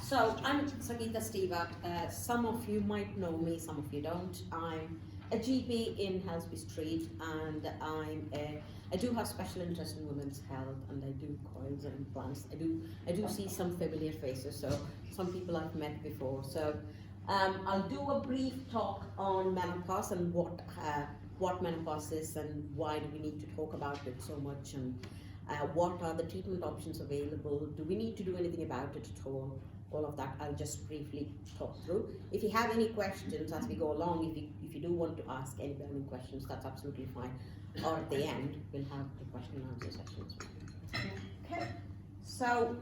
So I'm Sangeetha Steevart. Some of you might know me, some of you don't. I'm a GP in Helsby Street, and I do have special interest in women's health, and I do coils and implants. I do see some familiar faces, so some people I've met before. So I'll do a brief talk on menopause and what menopause is and why do we need to talk about it so much, and what are the treatment options available? Do we need to do anything about it at all? All of that I'll just briefly talk through. If you have any questions as we go along, if you do want to ask any burning questions, that's absolutely fine. Or at the end, we'll have the question and answer sessions. Okay. So,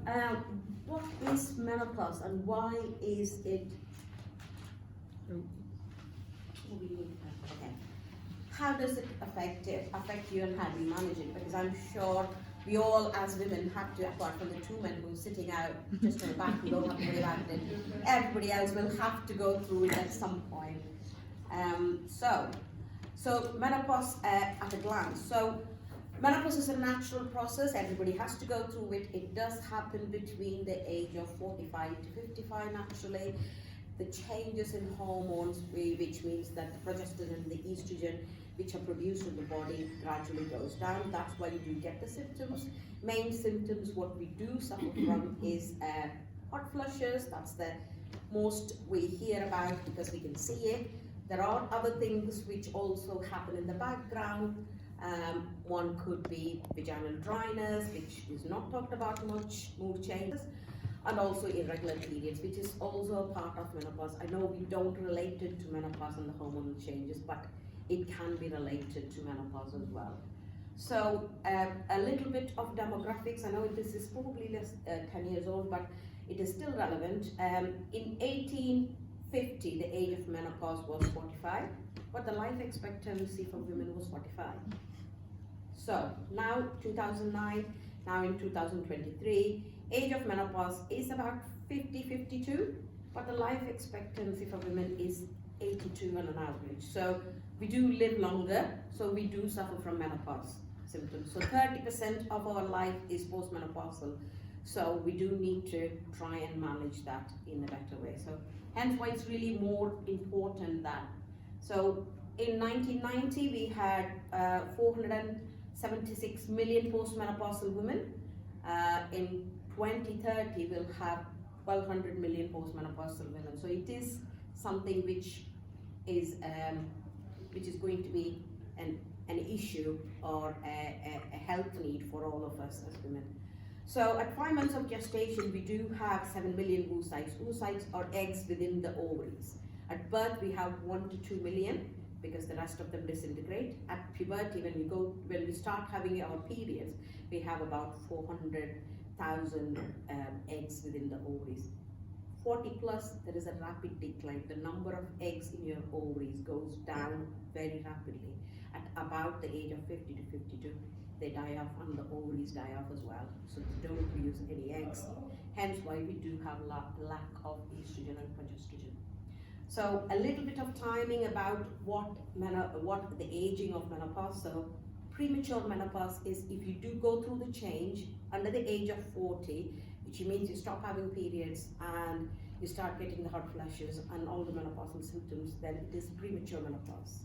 what is menopause and why is it? Okay. How does it affect you, and how do you manage it? Because I'm sure we all, as women, have to, apart from the two men who are sitting out just in the back, we don't have to worry about it. Everybody else will have to go through it at some point. So menopause at a glance. So menopause is a natural process. Everybody has to go through it. It does happen between the age of 45 to 55 naturally. The changes in hormones, which means that the progesterone and the estrogen, which are produced in the body, gradually goes down. That's why you do get the symptoms. Main symptoms, what we do suffer from is hot flushes. That's the most we hear about because we can see it. There are other things which also happen in the background. One could be vaginal dryness, which is not talked about much, mood changes, and also irregular periods, which is also a part of menopause. I know we don't relate it to menopause and the hormonal changes, but it can be related to menopause as well. So a little bit of demographics. I know this is probably less 10 years old, but it is still relevant. In 1850, the age of menopause was 45, but the life expectancy for women was 45. So now 2009, now in 2023, age of menopause is about 50-52, but the life expectancy for women is 82 on an average. So we do live longer, so we do suffer from menopause symptoms. So 30% of our life is postmenopausal. So we do need to try and manage that in a better way. So hence why it's really more important that. So in 1990, we had 476 million postmenopausal women. In 2030, we'll have 1,200 million postmenopausal women. So it is something which is going to be an issue or a health need for all of us as women. So at 5 months of gestation, we do have 7 million oocytes. Oocytes are eggs within the ovaries. At birth, we have 1 to 2 million because the rest of them disintegrate. At puberty, when we start having our periods, we have about 400,000 eggs within the ovaries. 40 plus, there is a rapid decline. The number of eggs in your ovaries goes down very rapidly. At about the age of 50 to 52, they die off and the ovaries die off as well. So they don't produce any eggs. Hence why we do have lack of estrogen and progesterone. So a little bit of timing about what the aging of menopause. So premature menopause is if you do go through the change under the age of 40, which means you stop having periods and you start getting the hot flashes and all the menopausal symptoms, then it is premature menopause,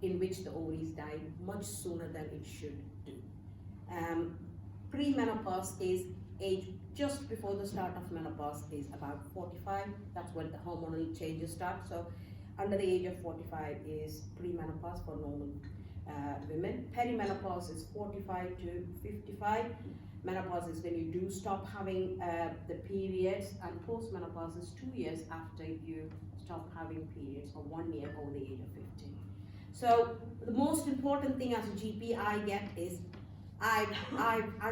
in which the ovaries die much sooner than it should do. Pre-menopause is age just before the start of menopause is about 45. That's when the hormonal changes start. So under the age of 45 is pre-menopause for normal women. Perimenopause is 45 to 55. Menopause is when you do stop having the periods, and postmenopause is 2 years after you stop having periods, or 1 year over the age of 50. So the most important thing as a GP I get is, I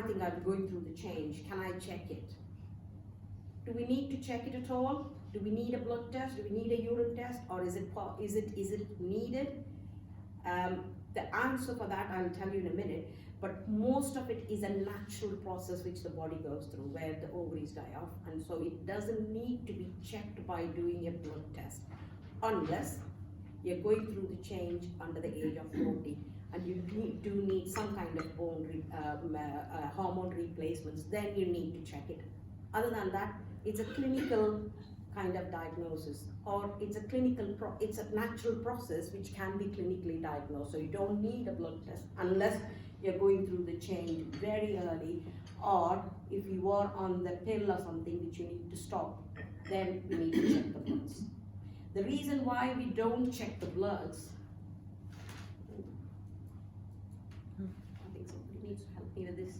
think I'm going through the change. Can I check it? Do we need to check it at all? Do we need a blood test? Do we need a urine test? Or is it needed? The answer for that I'll tell you in a minute. But most of it is a natural process which the body goes through, where the ovaries die off, and so it doesn't need to be checked by doing a blood test, unless you're going through the change under the age of 40 and you do need some kind of hormone replacements. Then you need to check it. Other than that, it's a clinical kind of diagnosis, or it's a natural process which can be clinically diagnosed. So you don't need a blood test unless you're going through the change very early, or if you are on the pill or something which you need to stop, then we need to check the bloods. The reason why we don't check the bloods, I think somebody needs to help me with this.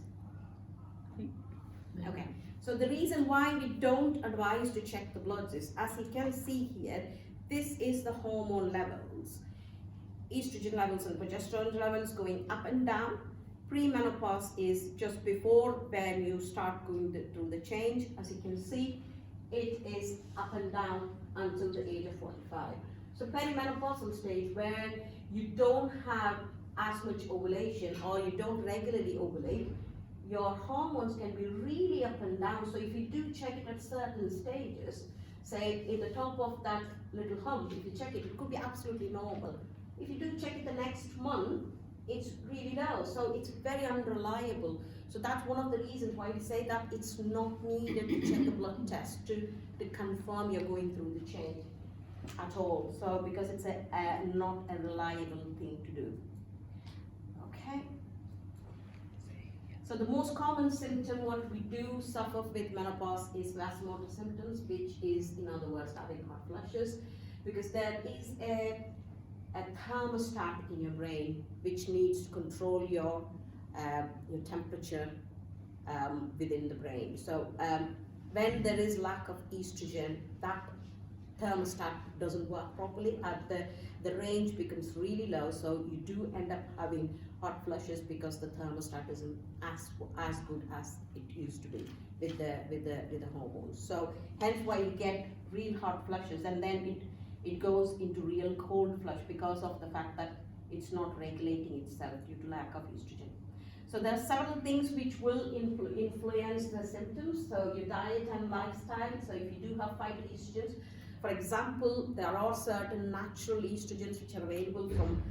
Okay, so the reason why we don't advise to check the bloods is, as you can see here, this is the hormone levels. Estrogen levels and progesterone levels going up and down. Premenopause is just before when you start going through the change. As you can see, it is up and down until the age of 45. So perimenopausal stage, where you don't have as much ovulation or you don't regularly ovulate, your hormones can be really up and down. So if you do check it at certain stages, say in the top of that little hump, if you check it, it could be absolutely normal. If you do check it the next month, it's really low, so it's very unreliable. So that's one of the reasons why we say that it's not needed to check the blood test to confirm you're going through the change at all. So because it's not a reliable thing to do. Okay. So the most common symptom what we do suffer with menopause is vasomotor symptoms, which is, in other words, having hot flushes, because there is a thermostat in your brain which needs to control your temperature within the brain. So when there is lack of estrogen, that thermostat doesn't work properly, and the range becomes really low, so you do end up having hot flushes because the thermostat isn't as good as it used to be with the hormones. So hence why you get real hot flushes, and then it goes into real cold flush because of the fact that it's not regulating itself due to lack of estrogen. So there are several things which will influence the symptoms. So your diet and lifestyle. So if you do have phytoestrogens, for example, there are certain natural estrogens which are available from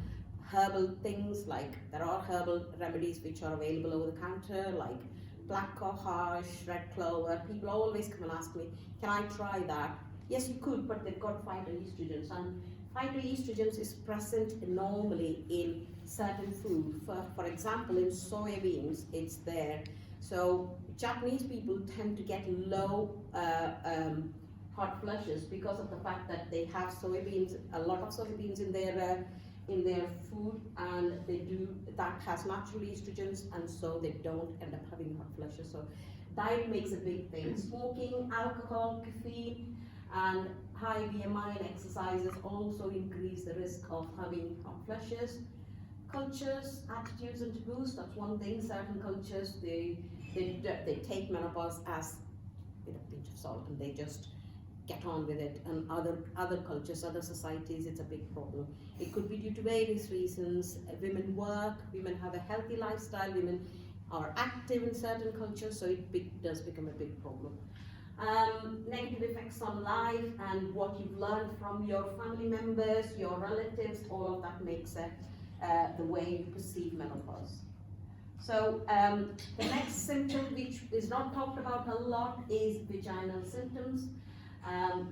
herbal things, like there are herbal remedies which are available over the counter, like black cohosh, red clover. People always come and ask me, can I try that? Yes, you could, but they've got phytoestrogens, and phytoestrogens is present normally in certain food. For example, in soybeans, it's there. So Japanese people tend to get low hot flushes because of the fact that they have soybeans, a lot of soybeans in their food, and that has natural estrogens, and so they don't end up having hot flushes. So diet makes a big thing. Smoking, alcohol, caffeine, and high BMI and exercises also increase the risk of having hot flushes. Cultures, attitudes and taboos, that's one thing. Certain cultures, they take menopause as with a pinch of salt, and they just get on with it. And other cultures, other societies, it's a big problem. It could be due to various reasons. Women work, women have a healthy lifestyle, women are active in certain cultures, so it does become a big problem. Negative effects on life and what you've learned from your family members, your relatives, all of that makes the way you perceive menopause. So the next symptom, which is not talked about a lot, is vaginal symptoms.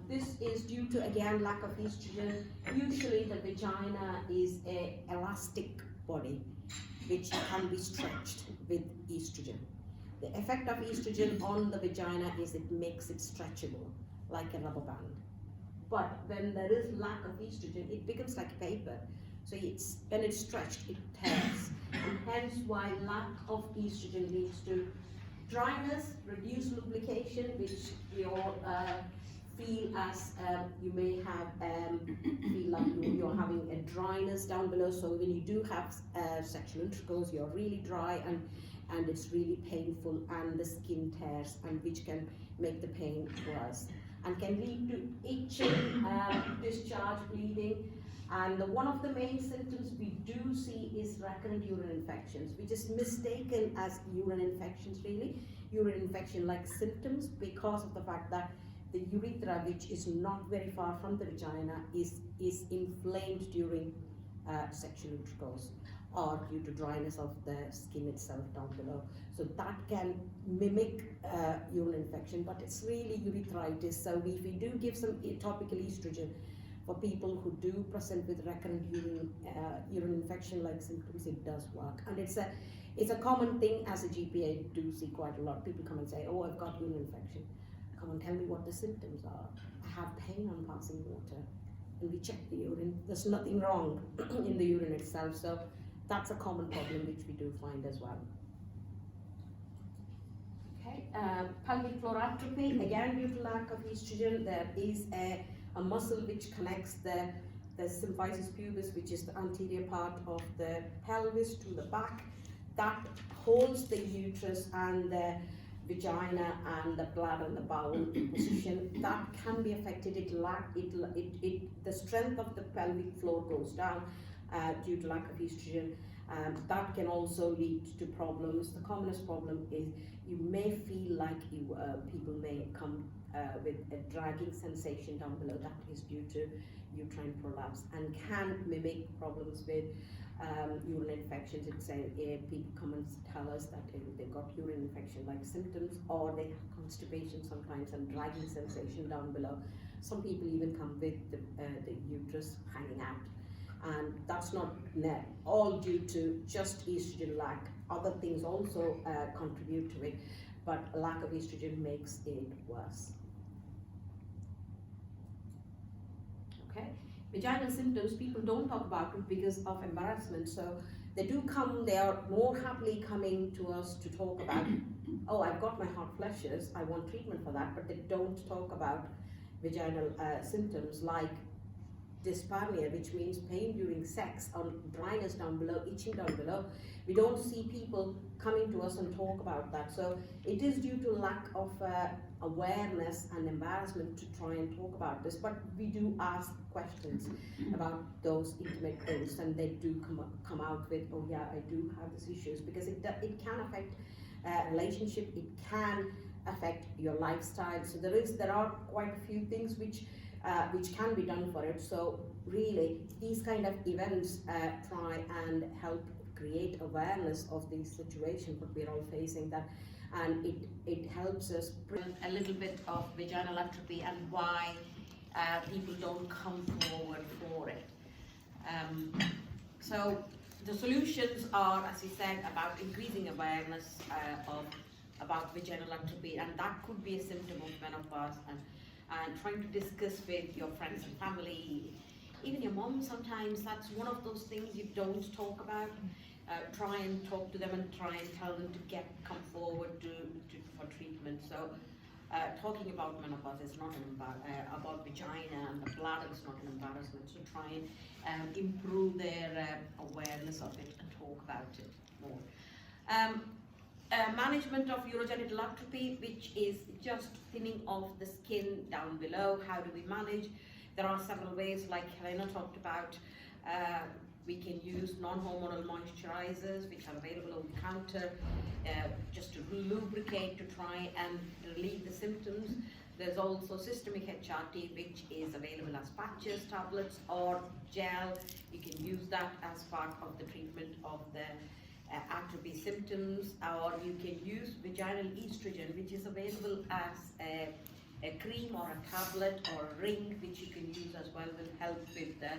This is due to, again, lack of estrogen. Usually the vagina is an elastic body which can be stretched with estrogen. The effect of estrogen on the vagina is it makes it stretchable, like a rubber band. But when there is lack of estrogen, it becomes like paper. So when it's stretched, it tears. And hence why lack of estrogen leads to dryness, reduced lubrication, which we all feel as you may have feel like you're having a dryness down below. So when you do have sexual intercourse, you're really dry, and it's really painful, and the skin tears, and which can make the pain worse and can lead to itching, discharge, bleeding. And one of the main symptoms we do see is recurrent urine infections, which is mistaken as urine infections, really. Urine infection-like symptoms, because of the fact that the urethra, which is not very far from the vagina, is inflamed during sexual intercourse. or due to dryness of the skin itself down below. So that can mimic urine infection, but it's really urethritis. So if we do give some topical estrogen for people who do present with recurrent urine infection-like symptoms, it does work. And it's a common thing as a GP. I do see quite a lot. People come and say, oh, I've got urine infection. Come and tell me what the symptoms are. I have pain on passing water. And we check the urine. There's nothing wrong in the urine itself. So that's a common problem which we do find as well. Okay, pelvic floor atrophy, again due to lack of estrogen. There is a muscle which connects the symphysis pubis, which is the anterior part of the pelvis, to the back. That holds the uterus and the vagina and the bladder and the bowel in position. That can be affected. The strength of the pelvic floor goes down due to lack of estrogen. That can also lead to problems. The commonest problem is you may feel like people may come with a dragging sensation down below. That is due to uterine prolapse and can mimic problems with urine infections. It's people come and tell us that they've got urine infection-like symptoms, or they have constipation sometimes and dragging sensation down below. Some people even come with the uterus hanging out. And that's not all due to just estrogen lack. Other things also contribute to it, but a lack of estrogen makes it worse. Okay, vaginal symptoms, people don't talk about it because of embarrassment. So they do come, they are more happily coming to us to talk about, oh, I've got my hot flushes, I want treatment for that, but they don't talk about vaginal symptoms like dyspareunia, which means pain during sex, or dryness down below, itching down below. We don't see people coming to us and talk about that. So it is due to lack of awareness and embarrassment to try and talk about this, but we do ask questions about those intimate things, and they do come out with, oh yeah, I do have these issues, because it can affect relationship, it can affect your lifestyle. So there are quite a few things which can be done for it. So really, these kind of events try and help create awareness of these situations that we're all facing, that, and it helps us bring a little bit of vaginal atrophy and why people don't come forward for it. So the solutions are, as you said, about increasing awareness about vaginal atrophy, and that could be a symptom of menopause, and trying to discuss with your friends and family, even your mom sometimes. That's one of those things you don't talk about. Try and talk to them and try and tell them to come forward for treatment. So talking about menopause is not about vagina and the bladder is not an embarrassment. So try and improve their awareness of it and talk about it more. Management of urogenital atrophy, which is just thinning of the skin down below. How do we manage? There are several ways, like Helena talked about. We can use non-hormonal moisturizers, which are available on the counter, just to lubricate, to try and relieve the symptoms. There's also systemic HRT, which is available as patches, tablets, or gel. You can use that as part of the treatment of the atrophy symptoms, or you can use vaginal estrogen, which is available as a cream or a tablet or a ring, which you can use as well, will help with the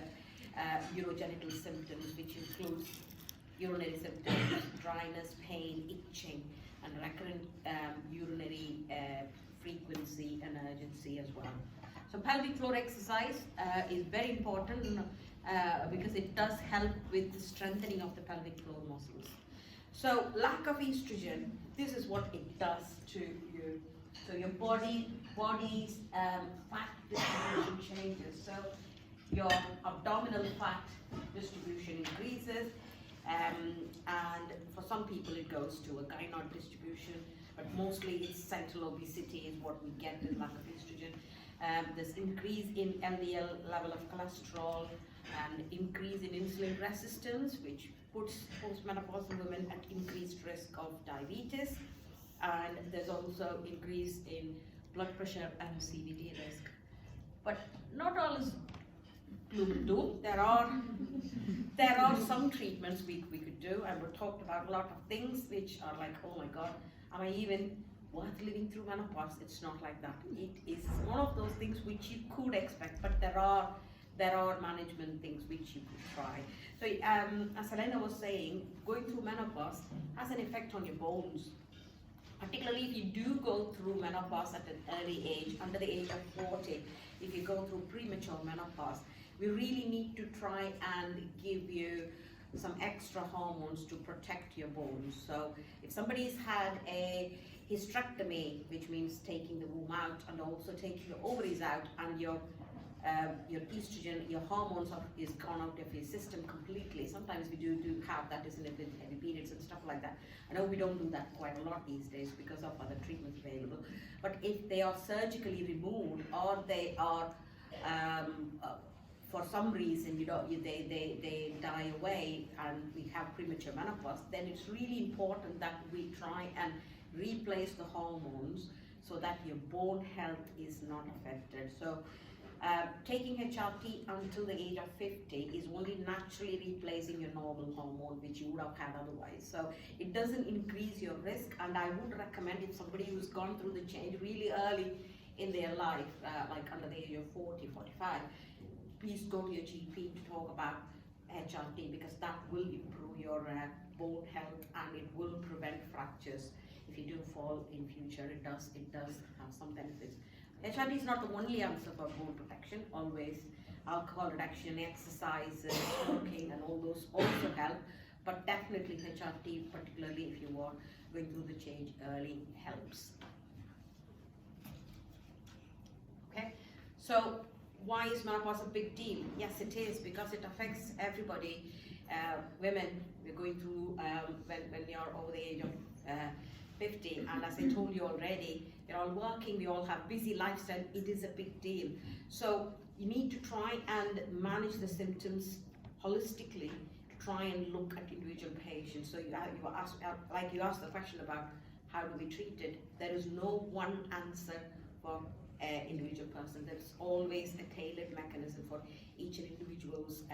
urogenital symptoms, which includes urinary symptoms, dryness, pain, itching, and recurrent urinary frequency and urgency as well. So pelvic floor exercise is very important because it does help with the strengthening of the pelvic floor muscles. So lack of estrogen, this is what it does to you. So your body's fat distribution changes. So your abdominal fat distribution increases, and for some people it goes to a gynoid distribution, but mostly it's central obesity is what we get with lack of estrogen. There's increase in LDL level of cholesterol and increase in insulin resistance, which puts postmenopausal women at increased risk of diabetes. And there's also increase in blood pressure and CVD risk. But not all is gloom and doom. There are some treatments we could do, and we talked about a lot of things which are like, oh my God, am I even worth living through menopause? It's not like that. It is one of those things which you could expect, but there are management things which you could try. So as Helena was saying, going through menopause has an effect on your bones. Particularly if you do go through menopause at an early age, under the age of 40, if you go through premature menopause, we really need to try and give you some extra hormones to protect your bones. So if somebody's had a hysterectomy, which means taking the womb out and also taking the ovaries out, and your estrogen, your hormones is gone out of your system completely. Sometimes we do have that, isn't it, with heavy periods and stuff like that. I know we don't do that quite a lot these days because of other treatments available. But if they are surgically removed, or they are for some reason, they die away and we have premature menopause, then it's really important that we try and replace the hormones so that your bone health is not affected. So taking HRT until the age of 50 is only naturally replacing your normal hormone which you would have had otherwise. So it doesn't increase your risk, and I would recommend, if somebody who's gone through the change really early in their life, like under the age of 40, 45, please go to your GP to talk about HRT, because that will improve your bone health and it will prevent fractures. If you do fall in future, it does have some benefits. HRT is not the only answer for bone protection. Always alcohol reduction, exercise, smoking, and all those also help. But definitely HRT, particularly if you are going through the change early, helps. Okay, so why is menopause a big deal? Yes, it is, because it affects everybody. Women, we're going through when you're over the age of 50, and as I told you already, we're all working, we all have busy lifestyle, it is a big deal. So you need to try and manage the symptoms holistically, to try and look at individual patients. So you asked the question about how do we treat it. There is no one answer for individual person. There's always a tailored mechanism for each individual's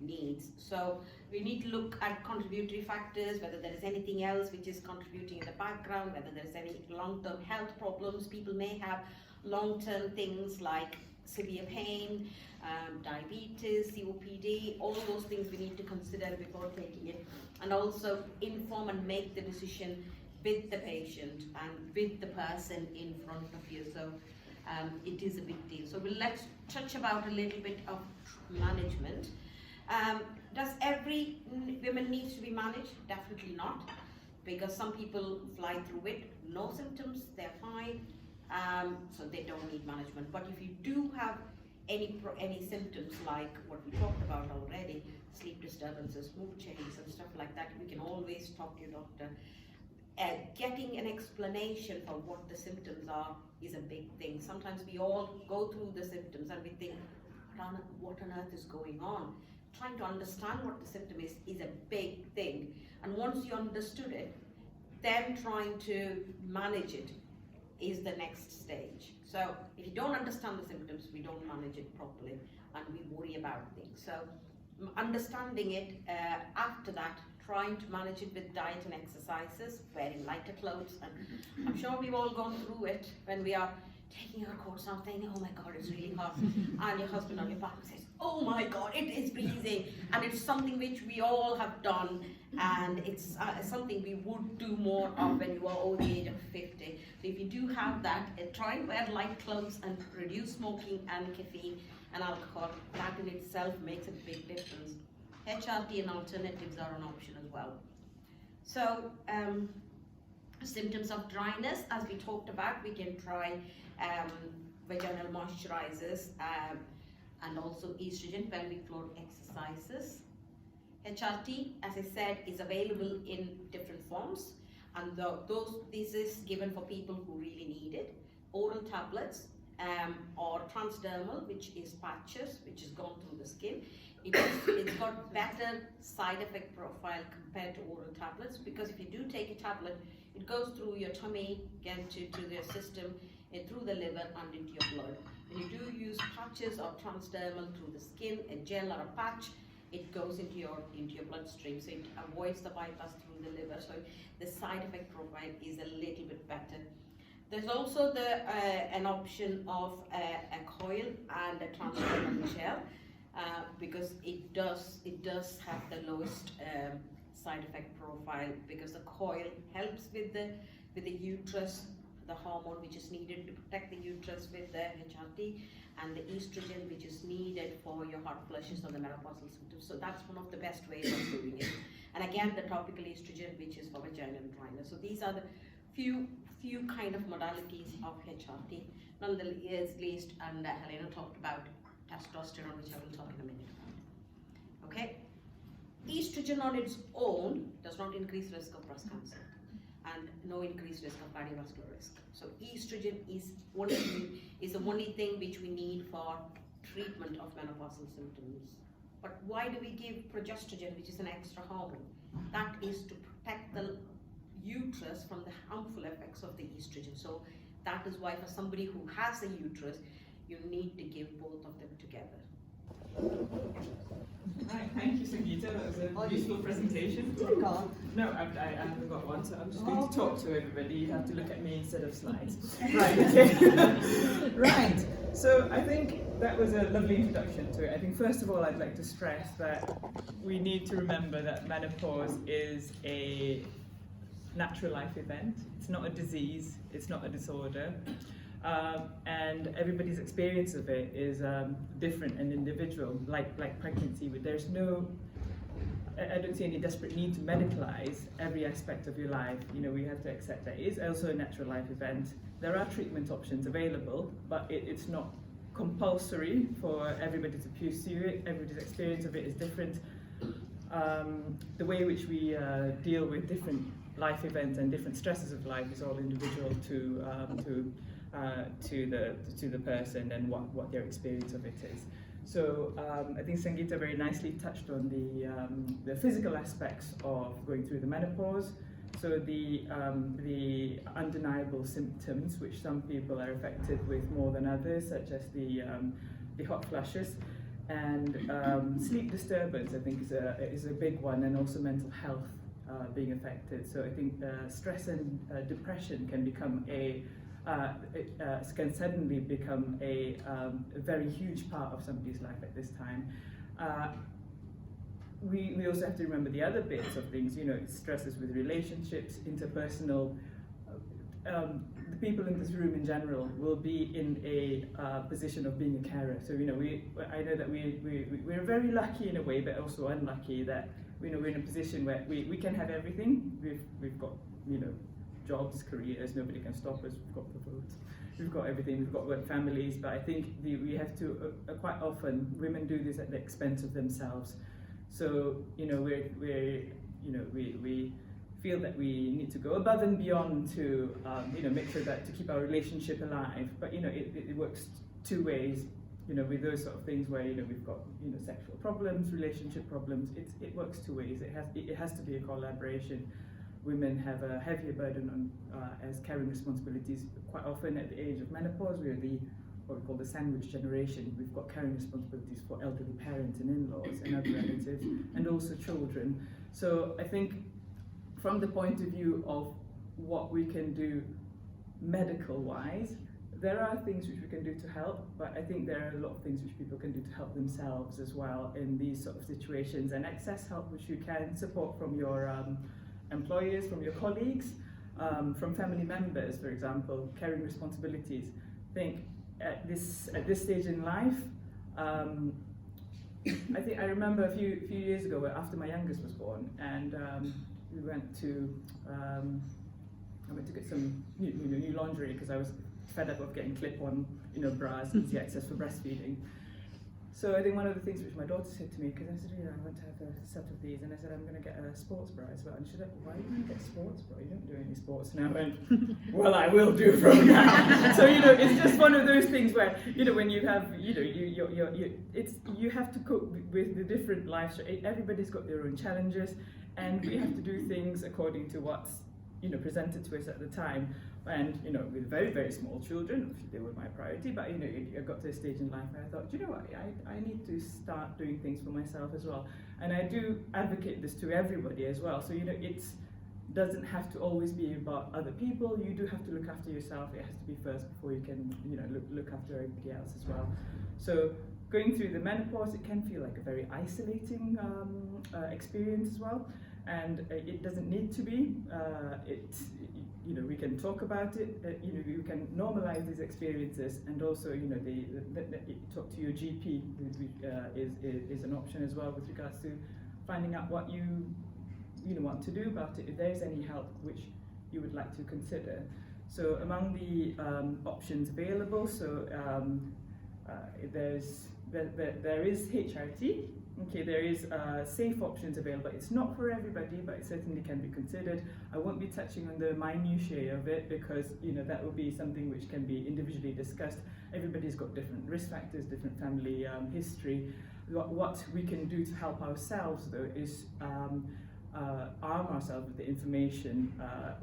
needs. So we need to look at contributory factors, whether there is anything else which is contributing in the background, whether there's any long-term health problems. People may have long-term things like severe pain, diabetes, COPD, all those things we need to consider before taking it, and also inform and make the decision with the patient and with the person in front of you. So it is a big deal. So let's touch about a little bit of management. Does every woman needs to be managed? Definitely not, because some people fly through it, no symptoms, they're fine, so they don't need management. But if you do have any symptoms like what we talked about already, sleep disturbances, mood changes and stuff like that, we can always talk to your doctor. Getting an explanation for what the symptoms are is a big thing. Sometimes we all go through the symptoms and we think, what on earth is going on? Trying to understand what the symptom is a big thing. And once you understood it, then trying to manage it is the next stage. So if you don't understand the symptoms, we don't manage it properly and we worry about things. So understanding it, after that, trying to manage it with diet and exercises, wearing lighter clothes, and I'm sure we've all gone through it when we are taking our coats off, thinking, oh my God, it's really hot, and your husband or your partner says, oh my God, it is freezing, and it's something which we all have done, and it's something we would do more of when you are over the age of 50. So if you do have that, try and wear light clothes and reduce smoking and caffeine and alcohol. That in itself makes a big difference. HRT and alternatives are an option as well. So symptoms of dryness, as we talked about, we can try vaginal moisturizers and also estrogen pelvic floor exercises. HRT, as I said, is available in different forms, and this is given for people who really need it. Oral tablets or transdermal, which is patches, which is gone through the skin. It's got better side effect profile compared to oral tablets, because if you do take a tablet, it goes through your tummy, get to the system, through the liver and into your blood. When you do use patches or transdermal through the skin, a gel or a patch, it goes into your bloodstream, so it avoids the bypass through the liver. So the side effect profile is a little bit better. There's also an option of a coil and a transdermal gel, because it does have the lowest side effect profile, because the coil helps with the uterus, the hormone which is needed to protect the uterus with the HRT, and the estrogen which is needed for your hot flushes or the menopausal symptoms. So that's one of the best ways of doing it. And again, the topical estrogen, which is for vaginal dryness. So these are the few kind of modalities of HRT. None of the least, and Helena talked about testosterone, which I will talk in a minute about. Okay, estrogen on its own does not increase risk of breast cancer, and no increased risk of cardiovascular risk. So estrogen is the only thing which we need for treatment of menopausal symptoms. But why do we give progestogen, which is an extra hormone? That is to protect the uterus from the harmful effects of the estrogen. So that is why for somebody who has a uterus, you need to give both of them together. Right, thank you, Sangeetha. That was a useful presentation. No, I haven't got one, so I'm just going to talk to everybody. You have to look at me instead of slides. Right, okay. Right, so I think that was a lovely introduction to it. I think first of all I'd like to stress that we need to remember that menopause is a natural life event. It's not a disease, it's not a disorder. And everybody's experience of it is different and individual, like pregnancy. There's no, I don't see any desperate need to medicalize every aspect of your life. You know, we have to accept that it is also a natural life event. There are treatment options available, but it's not compulsory for everybody to pursue it. Everybody's experience of it is different. The way in which we deal with different life events and different stresses of life is all individual to the person and what their experience of it is. So I think Sangeetha very nicely touched on the physical aspects of going through the menopause. So the undeniable symptoms, which some people are affected with more than others, such as the hot flushes, and sleep disturbance, I think is a big one, and also mental health being affected. So I think stress and depression can become can suddenly become a very huge part of somebody's life at this time. We also have to remember the other bits of things, you know, stresses with relationships, interpersonal. The people in this room in general will be in a position of being a carer. So, you know, I know that we're very lucky in a way, but also unlucky that, you know, we're in a position where we can have everything. We've got, you know, jobs, careers, nobody can stop us, we've got the votes, we've got everything, we've got work, families, but I think we have to, quite often, women do this at the expense of themselves. So, you know, we feel that we need to go above and beyond to, you know, make sure that to keep our relationship alive, but, you know, it works two ways, you know, with those sort of things where, you know, we've got, you know, sexual problems, relationship problems, it works two ways. It has to be a collaboration. Women have a heavier burden on as caring responsibilities. Quite often at the age of menopause, we're what we call the sandwich generation. We've got caring responsibilities for elderly parents and in-laws and other relatives, and also children. So I think from the point of view of what we can do medical-wise, there are things which we can do to help, but I think there are a lot of things which people can do to help themselves as well in these sort of situations, and access help which you can support from your employers, from your colleagues, from family members, for example, caring responsibilities. I think at this stage in life, I remember a few years ago after my youngest was born, and we went to I went to get some new laundry because I was fed up of getting clip-on, you know, bras, easy access for breastfeeding. So I think one of the things which my daughter said to me, because I said, you know, I want to have a set of these, and I said, I'm going to get a sports bra as well. And she said, why are you going to get a sports bra? You don't do any sports now. And well, I will do from now. So, you know, it's just one of those things where, you know, when you have, you know, you have to cope with the different lives. Everybody's got their own challenges, and we have to do things according to what's presented to us at the time. And, with very, very small children, they were my priority, but, I got to a stage in life where I thought, I need to start doing things for myself as well. And I do advocate this to everybody as well. So, it doesn't have to always be about other people. You do have to look after yourself. It has to be first before you can, look after everybody else as well. So, going through the menopause, it can feel like a very isolating experience as well. And it doesn't need to be. We can talk about it. We can normalize these experiences, and also, talk to your GP is an option as well with regards to finding out what you want to do about it. If there's any help which you would like to consider. So among the options available, so there is HRT. Okay, there is safe options available. It's not for everybody, but it certainly can be considered. I won't be touching on the minutiae of it because that will be something which can be individually discussed. Everybody's got different risk factors, different family history. What we can do to help ourselves, though, is arm ourselves with the information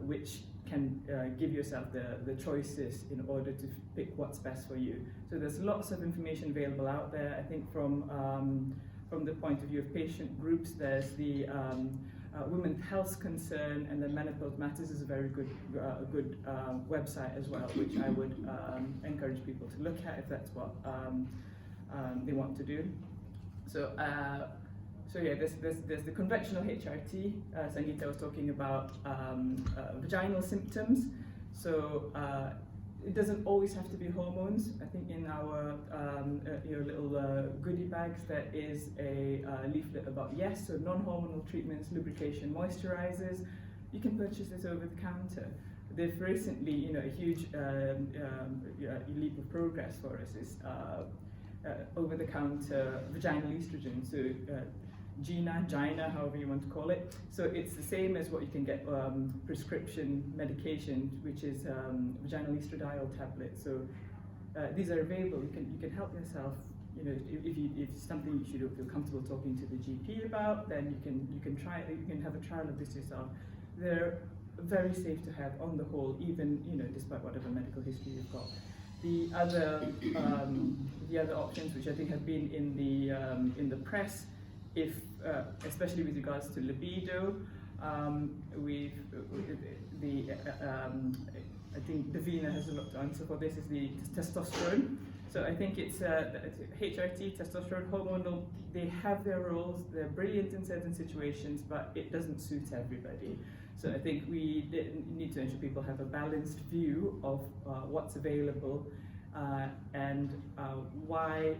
which can give yourself the choices in order to pick what's best for you. So there's lots of information available out there. I think from the point of view of patient groups, there's the Women's Health Concern, and the Menopause Matters is a very good website as well, which I would encourage people to look at if that's what they want to do. So yeah, there's the conventional HRT. Sangeetha was talking about vaginal symptoms. So it doesn't always have to be hormones. I think in our little goodie bags there is a leaflet about so non-hormonal treatments, lubrication, moisturizers. You can purchase this over the counter. They've recently, a huge leap of progress for us is over-the-counter vaginal estrogen. So Gina, however you want to call it. So it's the same as what you can get prescription medication, which is vaginal estradiol tablets. So these are available. You can help yourself. If it's something you should feel comfortable talking to the GP about, then you can try. You can have a trial of this yourself. They're very safe to have on the whole, even despite whatever medical history you've got. The other options, which I think have been in the press, especially with regards to libido, I think Davina has a lot to answer for this, is the testosterone. So I think it's HRT, testosterone, hormonal, they have their roles, they're brilliant in certain situations, but it doesn't suit everybody. So I think we need to ensure people have a balanced view of what's available and why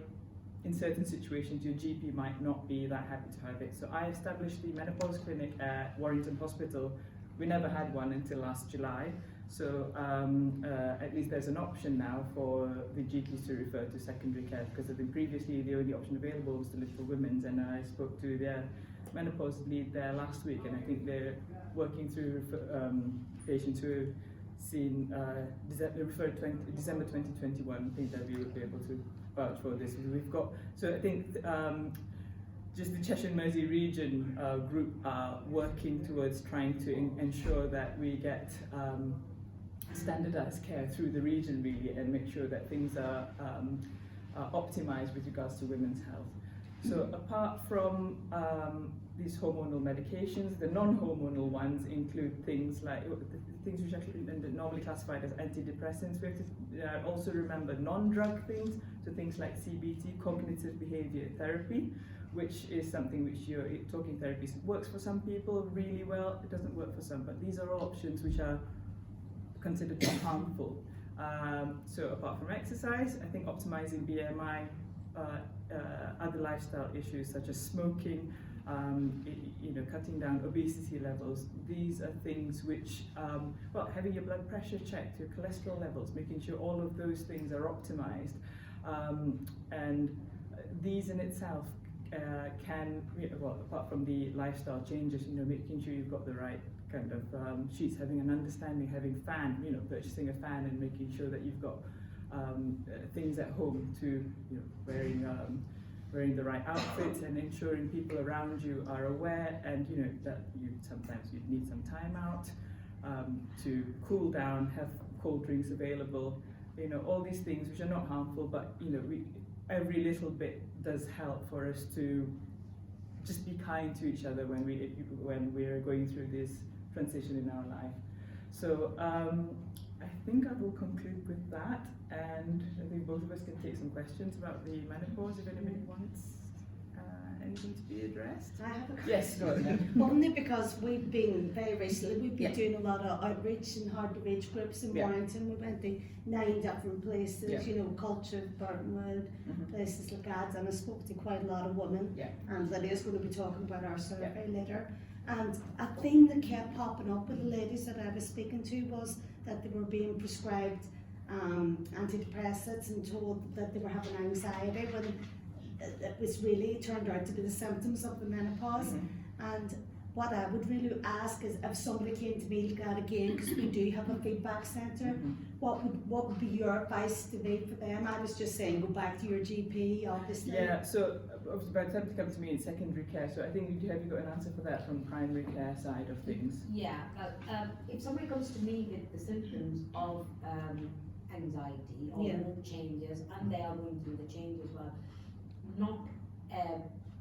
in certain situations your GP might not be that happy to have it. So I established the menopause clinic at Warrington Hospital. We never had one until last July. So at least there's an option now for the GPs to refer to secondary care, because I think previously the only option available was the Little Women's, and I spoke to their menopause lead there last week, and I think they're working through patients who have seen referred December 2021. I think that we will be able to vouch for this. We've got, so I think just the Cheshire and Mersey region group are working towards trying to ensure that we get standardized care through the region really, and make sure that things are optimized with regards to women's health. So apart from these hormonal medications, the non-hormonal ones include things like things which are normally classified as antidepressants. We have to also remember non-drug things, so things like CBT, cognitive behavior therapy, which is something which talking therapy works for some people really well, it doesn't work for some, but these are all options which are considered not harmful. So apart from exercise, I think optimizing BMI, other lifestyle issues such as smoking, cutting down obesity levels, these are things which, having your blood pressure checked, your cholesterol levels, making sure all of those things are optimized, and these in itself can, apart from the lifestyle changes, making sure you've got the right kind of sheets, having an understanding, having fan, purchasing a fan, and making sure that you've got things at home to, wearing the right outfits, and ensuring people around you are aware, and that sometimes you need some time out. to cool down, have cold drinks available, all these things which are not harmful, but every little bit does help for us to just be kind to each other when we're going through this transition in our life. So I think I will conclude with that, and I think both of us can take some questions about the menopause if anybody wants anything to be addressed. I have a question. Yes, go ahead. Only because we've been very recently, we've been Yeah. doing a lot of outreach and hard to reach groups in Yeah. Warrington. We went to 9 different places, Yeah. Culture, Burtonwood, Mhm. places like that, and I spoke to quite a lot of women. Yeah. And Lydia's going to be talking about our survey later. And a thing that kept popping up with the ladies that I was speaking to was that they were being prescribed antidepressants and told that they were having anxiety when it was really turned out to be the symptoms of the menopause. And what I would really ask is if somebody came to me like that again, because we do have a feedback centre, what would be your advice to me for them? I was just saying, go back to your GP, obviously. Yeah, so obviously by the time they come to me in secondary care, so I think have you got an answer for that from primary care side of things? Yeah, if somebody comes to me with the symptoms of anxiety or Yeah. mood changes, and they are going through the changes, well,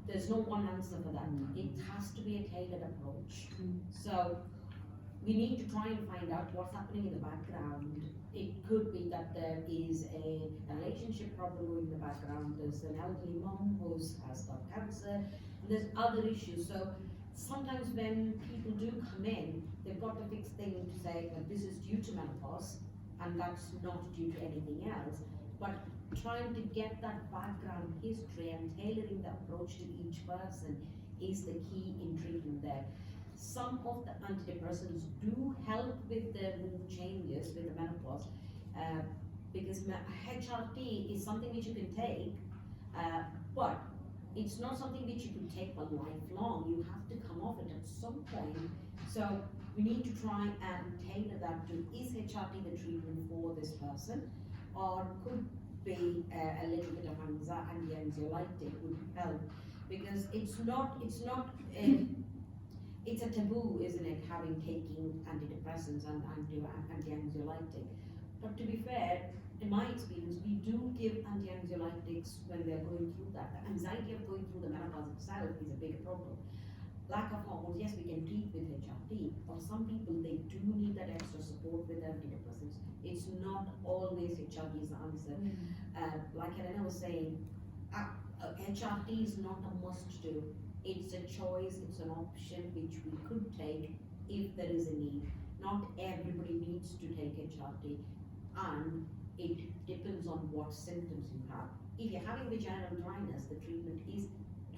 there's no one answer for that. It has to be a tailored approach. So we need to try and find out what's happening in the background. It could be that there is a relationship problem in the background. There's an elderly mom who has got cancer, and there's other issues. So sometimes when people do come in, they've got a fixed thing to say that this is due to menopause, and that's not due to anything else. But trying to get that background history and tailoring the approach to each person is the key in treatment there. Some of the antidepressants do help with the mood changes with the menopause, because HRT is something which you can take, but it's not something which you can take for lifelong. You have to come off it at some point. So we need to try and tailor that to, is HRT the treatment for this person, or could be a little bit of anti-anxiolytic would help, because it's a taboo, isn't it, taking antidepressants and anti-anxiolytic. But to be fair, in my experience, we do give anti-anxiolytics when they're going through that. The anxiety of going through the menopause itself is a big problem. Lack of hormones, yes, we can treat with HRT, but some people, they do need that extra support with antidepressants. It's not always HRT is the answer. Like Helena was saying, HRT is not a must-do. It's a choice, it's an option which we could take if there is a need. Not everybody needs to take HRT, and it depends on what symptoms you have. If you're having vaginal dryness, the treatment is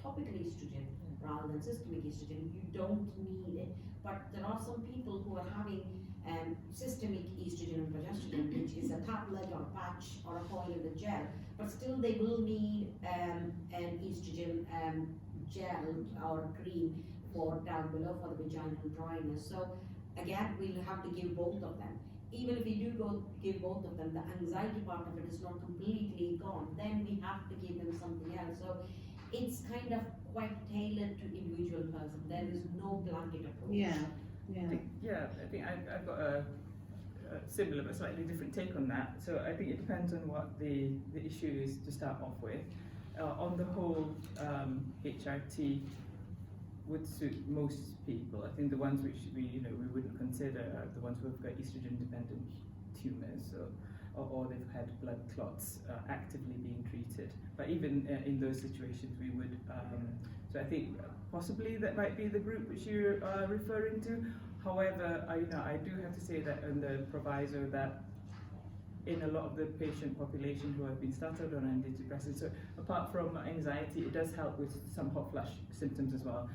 topical estrogen rather than systemic estrogen. You don't need it. But there are some people who are having systemic estrogen and progesterone, which is a tablet or a patch or a coil in a gel, but still they will need an estrogen gel or cream for down below for the vaginal dryness. So again, we'll have to give both of them. Even if we do give both of them, the anxiety part of it is not completely gone, then we have to give them something else. So it's kind of quite tailored to individual person. There is no blanket approach. I think I've got a similar but slightly different take on that. So I think it depends on what the issue is to start off with. On the whole, HRT would suit most people. I think the ones which we wouldn't consider are the ones who have got estrogen dependent tumours, or they've had blood clots actively being treated. But even in those situations, we would. So I think possibly that might be the group which you're referring to. However, I do have to say that on the proviso that in a lot of the patient population who have been started on antidepressants, so apart from anxiety, it does help with some hot flash symptoms as well.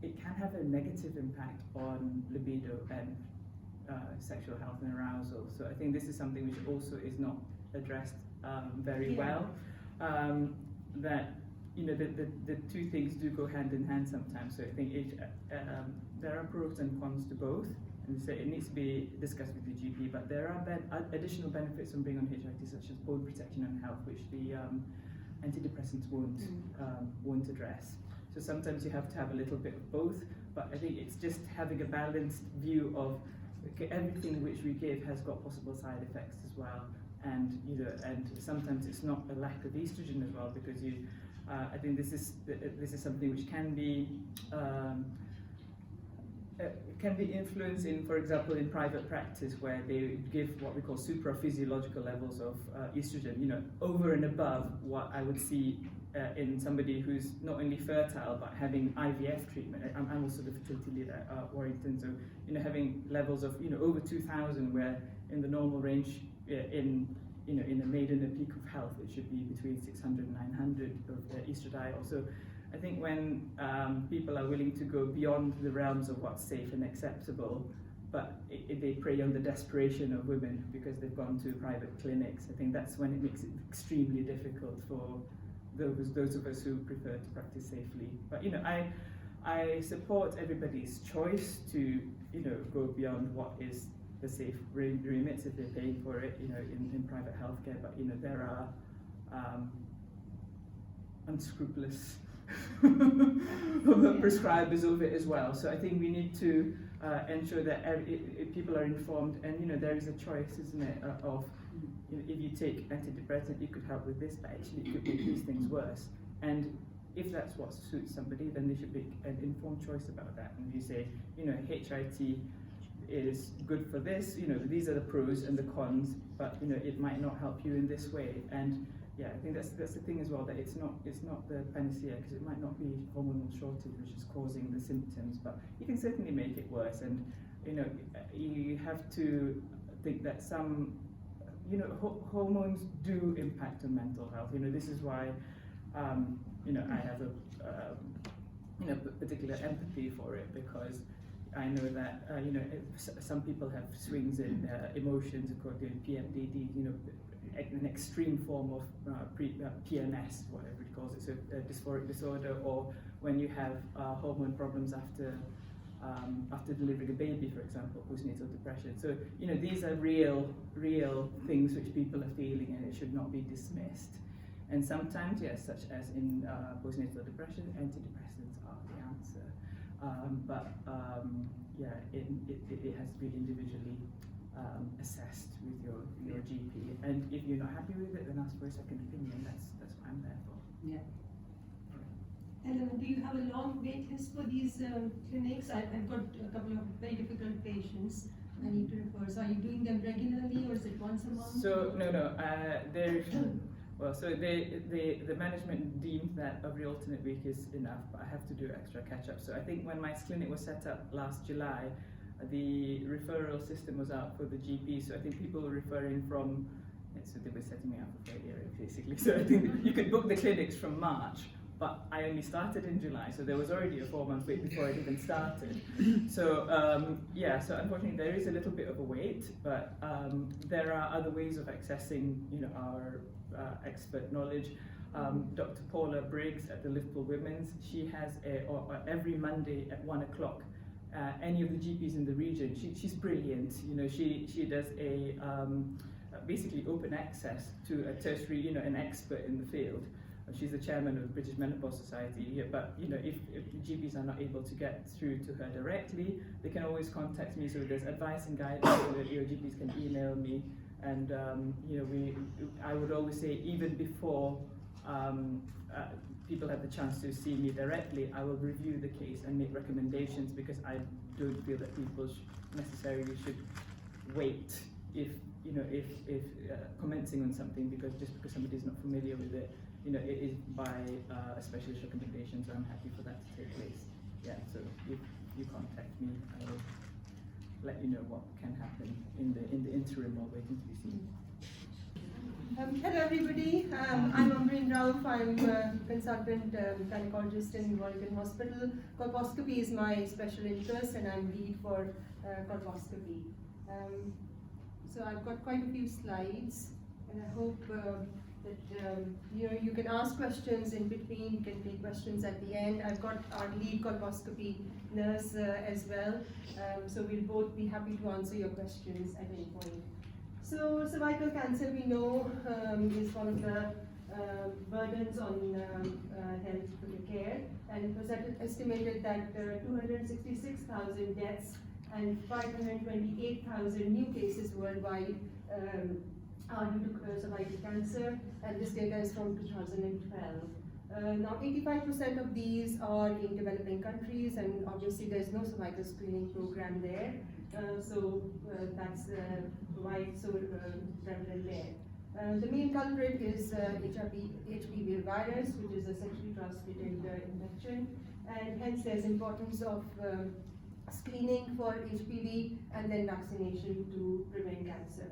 It can have a negative impact on libido and sexual health and arousal. So I think this is something which also is not addressed very well. That the two things do go hand in hand sometimes. So I think there are pros and cons to both. And so it needs to be discussed with the GP, but there are additional benefits from being on HRT, such as bone protection and health, which the antidepressants won't address. So So sometimes you have to have a little bit of both, but I think it's just having a balanced view of okay, everything which we give has got possible side effects as well, and and sometimes it's not a lack of estrogen as well, because I think this is something which can be influenced in, for example, in private practice, where they give what we call supraphysiological levels of estrogen, over and above what I would see in somebody who's not only fertile but having IVF treatment. I'm also the fertility lead at Warrington, so having levels of over 2,000, where in the normal range in a maiden a peak of health it should be between 600 and 900 of estradiol. So I think when people are willing to go beyond the realms of what's safe and acceptable, but they prey on the desperation of women because they've gone to private clinics, I think that's when it makes it extremely difficult for those of us who prefer to practice safely. But I support everybody's choice to go beyond what is the safe remits if they're paying for it, in private healthcare. But there are unscrupulous prescribers of it as well. So I think we need to ensure that people are informed, and there is a choice, isn't it, of if you take antidepressant, it could help with this, but actually it could make these things worse. And if that's what suits somebody, then they should make an informed choice about that. And if you say, HIT is good for this, these are the pros and the cons, but it might not help you in this way. And yeah, I think that's the thing as well, that it's not the panacea, because it might not be hormonal shortage which is causing the symptoms, but you can certainly make it worse. And you have to think that some hormones do impact on mental health. This is why I have a particular empathy for it, because I know that some people have swings in emotions according to PMDD, an extreme form of PMS, whatever it calls it, so dysphoric disorder, or when you have hormone problems after delivering a baby, for example, postnatal depression. So these are real things which people are feeling, and it should not be dismissed. And sometimes, yes, such as in postnatal depression, antidepressants are the answer. It has to be individually assessed with your GP, and if you're not happy with it, then ask for a second opinion. That's what I'm there for. Yeah. Helena, do you have a long wait list for these clinics? I've got a couple of very difficult patients I need to refer. So are you doing them regularly, or is it once a month? So no. So the management deemed that every alternate week is enough, but I have to do extra catch-up. So I think when my clinic was set up last July, the referral system was out for the GP. So I think people were referring from, so they were setting me up for failure basically. So I think you could book the clinics from March, but I only started in July, so there was already a 4-month wait before it even started. So so unfortunately there is a little bit of a wait, but there are other ways of accessing our expert knowledge. Dr. Paula Briggs at the Liverpool Women's, she has every Monday at 1 o'clock. Any of the GPs in the region, she's brilliant. She does a basically open access to a tertiary, an expert in the field. She's the chairman of the British Menopause Society, but if the GPs are not able to get through to her directly, they can always contact me. So there's advice and guidance, so that your GPs can email me, and I would always say, even before people have the chance to see me directly, I will review the case and make recommendations, because I don't feel that people necessarily should wait if commenting on something, because somebody is not familiar with it. It is by a specialist recommendation, so I'm happy for that to take place. Yeah, so if you contact me, I will let you know what can happen in the interim while waiting to be seen. Hello everybody, I'm Ambreen Rauf. I'm a consultant gynecologist in Warrington Hospital. Colposcopy is my special interest, and I'm lead for colposcopy. So I've got quite a few slides, and I hope that you can ask questions in between, you can take questions at the end. I've got our lead colposcopy nurse as well, so we'll both be happy to answer your questions at any point. So cervical cancer, we know, is one of the burdens on health care, and it was estimated that 266,000 deaths and 528,000 new cases worldwide are due to cervical cancer, and this data is from 2012. Now 85% of these are in developing countries, and obviously there's no cervical screening program there, so that's why it's so prevalent there. The main culprit is HPV virus, which is a sexually transmitted infection, and hence there's importance of screening for HPV and then vaccination to prevent cancer.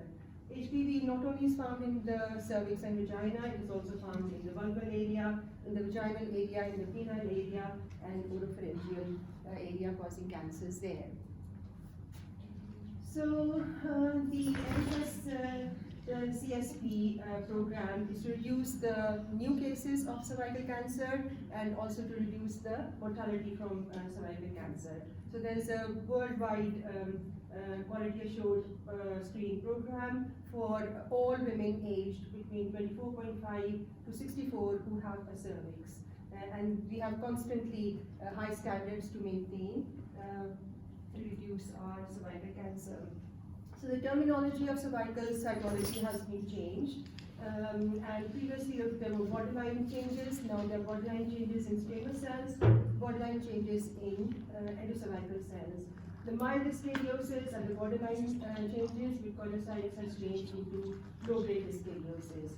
HPV not only is found in the cervix and vagina, it is also found in the vulval area, in the vaginal area, in the penile area, and oropharyngeal area, causing cancers there. So the NHS CSP program is to reduce the new cases of cervical cancer and also to reduce the mortality from cervical cancer. So there is a worldwide quality assured screening program for all women aged between 24.5 to 64 who have a cervix. And we have constantly high standards to maintain to reduce our cervical cancer. So the terminology of cervical cytology has been changed. And previously there were borderline changes, now there are borderline changes in squamous cells, borderline changes in endocervical cells. The mild dyskiniosis and the borderline changes with cholecystitis has changed into low-grade dyskiniosis.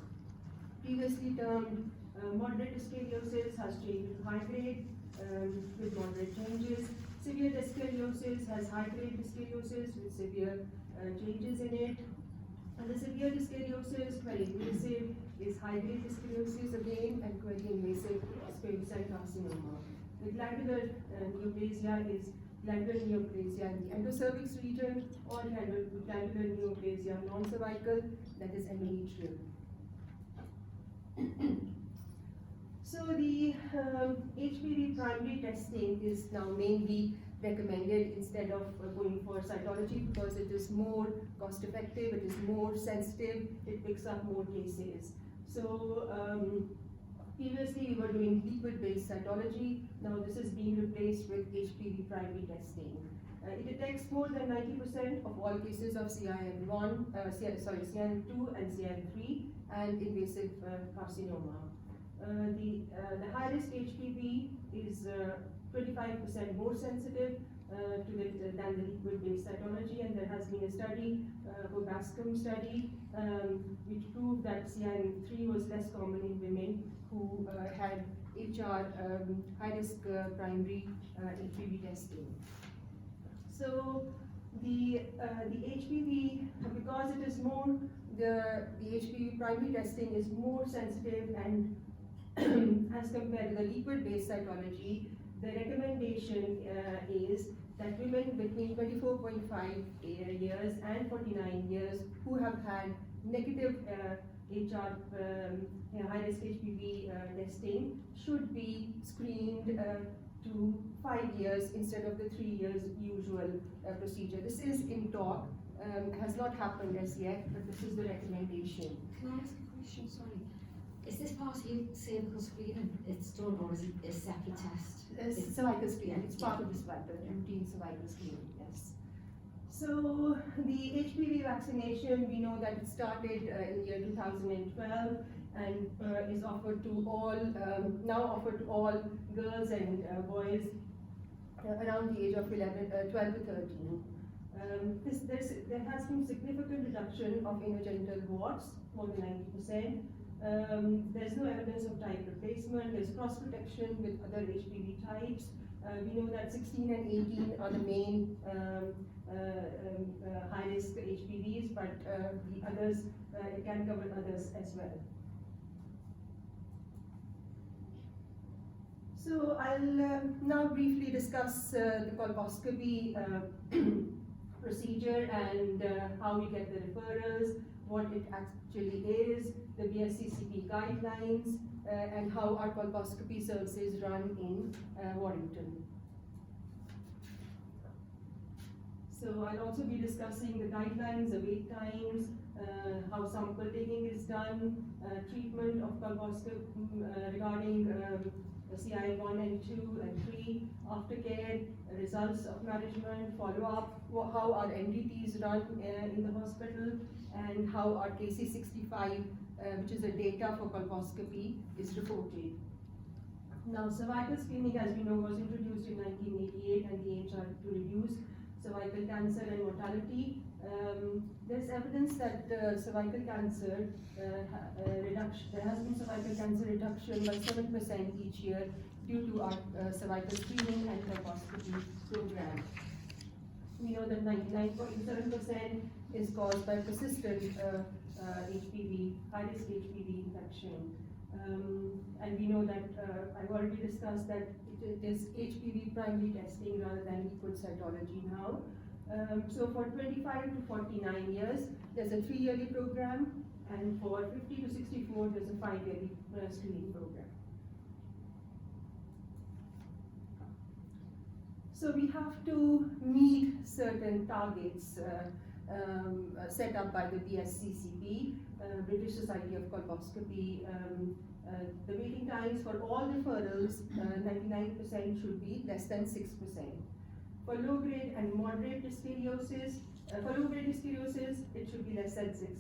Previously termed moderate dyskiniosis has changed to high-grade with moderate changes. Severe dyskiniosis has high-grade dyskiniosis with severe changes in it. And the severe dyskiniosis, quite invasive, is high-grade dyskiniosis again, and quite invasive squamous cell carcinoma. The glandular neoplasia is glandular neoplasia in the endocervix region, or glandular neoplasia non-cervical, that is endometrial. So the HPV primary testing is now mainly recommended instead of going for cytology because it is more cost effective, it is more sensitive, it picks up more cases. So previously we were doing liquid-based cytology, now this is being replaced with HPV primary testing. It detects more than 90% of all cases of CIN2 and CIN3 and invasive carcinoma. The high-risk HPV is 25% more sensitive than the liquid-based cytology, and there has been a study, Colposcopy study, which proved that CIN3 was less common in women who had HR high-risk primary HPV testing. So the HPV, because it is more, the HPV primary testing is more sensitive and as compared to the liquid-based cytology, the recommendation is that women between 24.5 years and 49 years who have had negative HR high-risk HPV testing should be screened to 5 years instead of the 3 years usual procedure. This is in talk, has not happened as yet, but this is the recommendation. Can I ask a question? Sorry. Is this part of your cervical screening? It's done, or is it a separate test? It's cervical screening. It's part of the routine cervical screening. Yes. So the HPV vaccination, we know that it started in the year 2012 and is offered to all now offered to all girls and boys around the age of 12 to 13. There has been significant reduction of anogenital warts, more than 90%. There's no evidence of type replacement. There's cross protection with other HPV types. We know that 16 and 18 are the main high-risk HPVs, but the others, it can cover others as well. So I'll now briefly discuss the colposcopy procedure and how we get the referrals, what it actually is, the BSCCP guidelines, and how our colposcopy services run in Warrington. So I'll also be discussing the guidelines, the wait times, how sample taking is done, treatment of colposcopy regarding CI1 and 2 and 3, aftercare, results of management, follow-up, how our MDTs run in the hospital, and how our KC65, which is the data for colposcopy, is reported. Now, cervical screening, as we know, was introduced in 1988, and the aims are to reduce cervical cancer and mortality. There's evidence that cervical cancer reduction, there has been cervical cancer reduction by 7% each year due to our cervical screening and colposcopy program. We know that 99.7% is caused by persistent HPV, high-risk HPV infection. And we know that I've already discussed that it is HPV primary testing rather than equal cytology now. So for 25 to 49 years, there's a 3-yearly program, and for 50 to 64, there's a 5-yearly screening program. So we have to meet certain targets set up by the BSCCP, British Society of Colposcopy. The waiting times for all referrals, 99% should be less than 6%. For low-grade and moderate dyskiniosis, it should be less than 6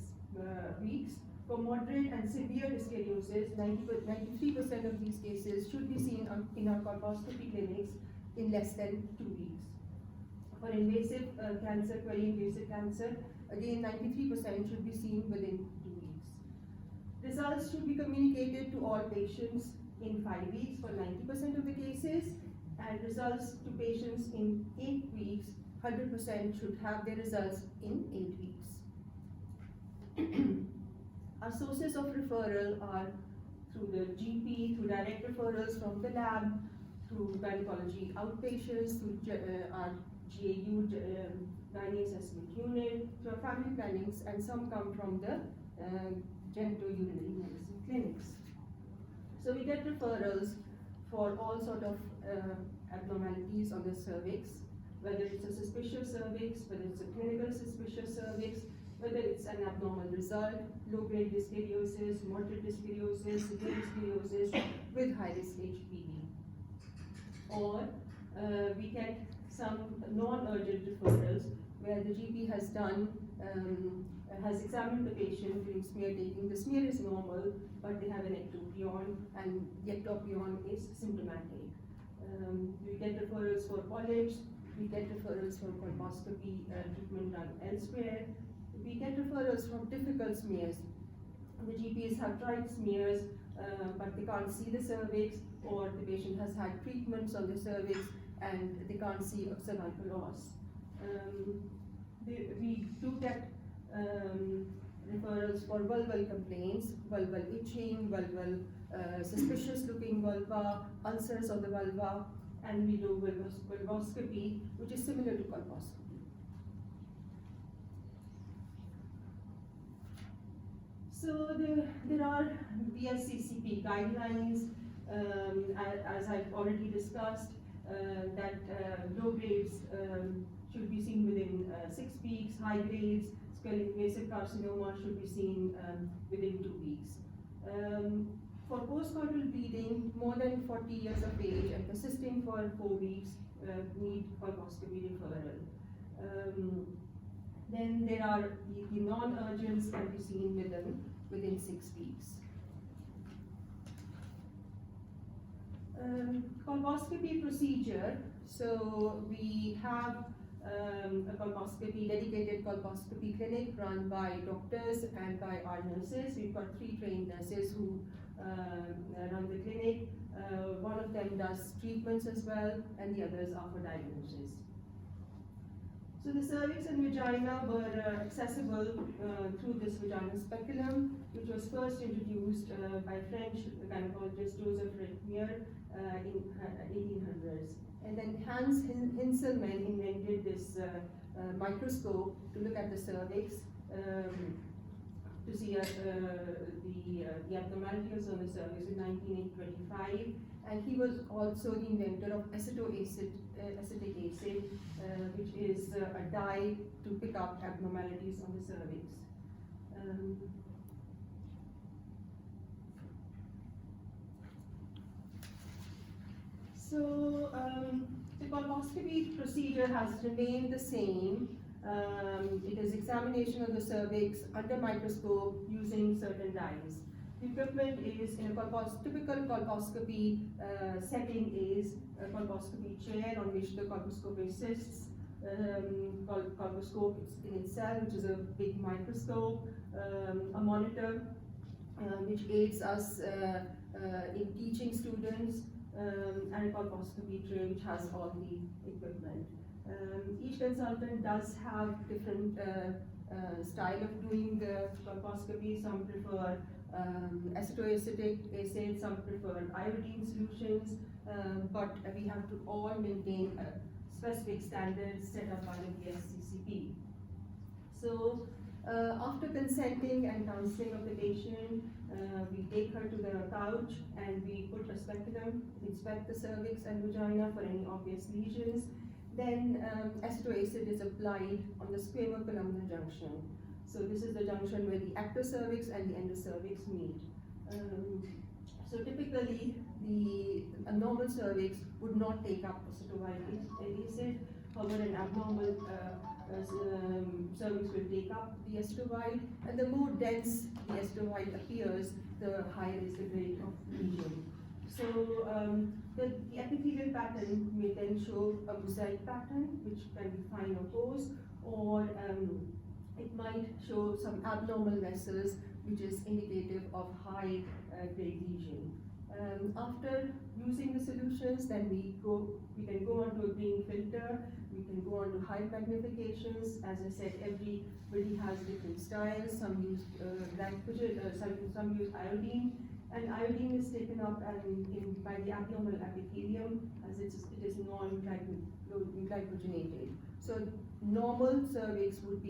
weeks. For moderate and severe dyskiniosis, 93% of these cases should be seen in our colposcopy clinics in less than 2 weeks. For invasive cancer, query invasive cancer, again 93% should be seen within 2 weeks. Results should be communicated to all patients in 5 weeks for 90% of the cases, and results to patients in 8 weeks, 100% should have their results in 8 weeks. Our sources of referral are through the GP, through direct referrals from the lab, through gynecology outpatients, through our GAU, gynae assessment unit, through our family plannings, and some come from the genitourinary medicine clinics. So we get referrals for all sort of abnormalities on the cervix, whether it's a suspicious cervix, whether it's a clinical suspicious cervix, whether it's an abnormal result, low-grade dyskiniosis, moderate dyskiniosis, severe dyskiniosis with high-risk HPV. Or we get some non-urgent referrals where the GP has done, has examined the patient during smear taking. The smear is normal, but they have an ectopion, and the ectopion is symptomatic. We get referrals for polyps, we get referrals for colposcopy treatment done elsewhere. We get referrals from difficult smears. The GPs have tried smears, but they can't see the cervix, or the patient has had treatments on the cervix and they can't see cervical loss. We do get referrals for vulval complaints, vulval itching, vulval suspicious looking vulva, ulcers on the vulva, and we do vulvoscopy, which is similar to colposcopy. So there are BSCCP guidelines, as I've already discussed, that low grades should be seen within 6 weeks, high grades, squamous invasive carcinoma should be seen within 2 weeks. For postcoital bleeding, more than 40 years of age and persisting for 4 weeks, need colposcopy referral. Then there are the non-urgents can be seen within 6 weeks. Colposcopy procedure. So we have a colposcopy, dedicated colposcopy clinic run by doctors and by our nurses. We've got 3 trained nurses who run the clinic. One of them does treatments as well, and the others are for diagnosis. So the cervix and vagina were accessible through this vaginal speculum, which was first introduced by French gynecologist Joseph Rechmier in 1800s. And then Hans Hinselmann invented this microscope to look at the cervix to see the abnormalities on the cervix in 1925, and he was also the inventor of acetic acid, which is a dye to pick up abnormalities on the cervix. The colposcopy procedure has remained the same. It is examination of the cervix under microscope using certain dyes. The equipment is in a typical colposcopy setting is a colposcopy chair on which the colposcope sits. Colposcope in itself, which is a big microscope, a monitor which aids us in teaching students, and a colposcopy tray which has all the equipment. Each consultant does have different style of doing the colposcopy. Some prefer acetoacetic acid, some prefer iodine solutions, but we have to all maintain specific standards set up by the BSCCP. So after consenting and counseling of the patient, we take her to the couch and we put a speculum, inspect the cervix and vagina for any obvious lesions. Then acetoacid is applied on the squamocolumnar junction. So this is the junction where the actor cervix and the endocervix meet. So typically, a normal cervix would not take up acetoacid. However, an abnormal cervix will take up the acetoacid, and the more dense the acetoacid appears, the higher is the grade of lesion. So the epithelial pattern may then show a mosaic pattern, which can be fine or coarse, or it might show some abnormal vessels, which is indicative of high grade lesion. After using the solutions, then we can go on to a green filter, we can go on to high magnifications. As I said, everybody has different styles. Some use some use iodine, and iodine is taken up by the abnormal epithelium, as it is non-glycogenoted. So normal cervix would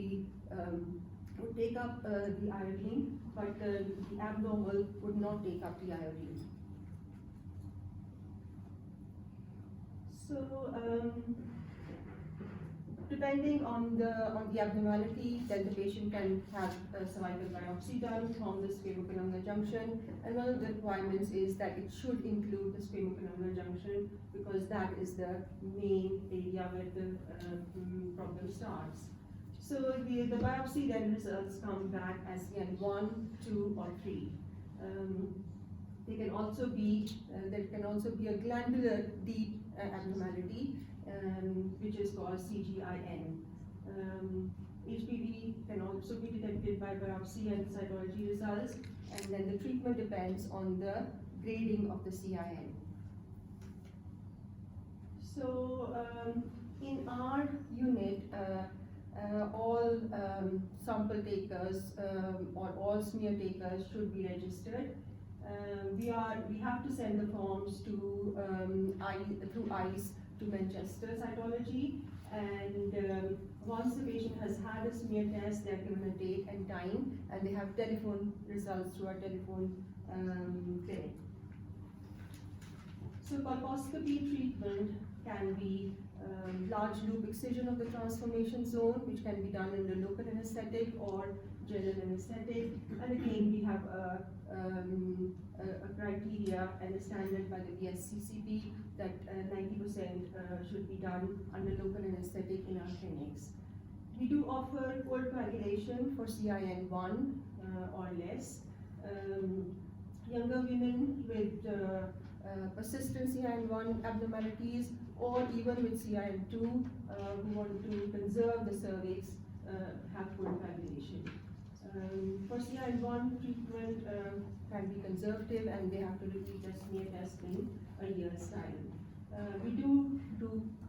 take up the iodine, but the abnormal would not take up the iodine. So depending on the abnormality, then the patient can have a cervical biopsy done from the squamocolumnar junction, and one of the requirements is that it should include the squamocolumnar junction, because that is the main area where the problem starts. So the biopsy then results come back as SCN1, 2, or 3. There can also be a glandular deep abnormality, which is called CGIN. HPV can also be detected by biopsy and cytology results, and then the treatment depends on the grading of the CIN. So in our unit, all sample takers or all smear takers should be registered. We have to send the forms to through ICE to Manchester cytology, and once the patient has had a smear test, they are given a date and time, and they have telephone results through our telephone clinic. So colposcopy treatment can be large loop excision of the transformation zone, which can be done under local anesthetic or general anesthetic. And again, we have a criteria and a standard by the BSCCP that 90% should be done under local anesthetic in our clinics. We do offer cold coagulation for CIN1 or less. Younger women with persistent CIN1 abnormalities, or even with CIN2 who want to conserve the cervix, have cold coagulation. For CIN1, treatment can be conservative, and they have to repeat a smear test in a year's time. We do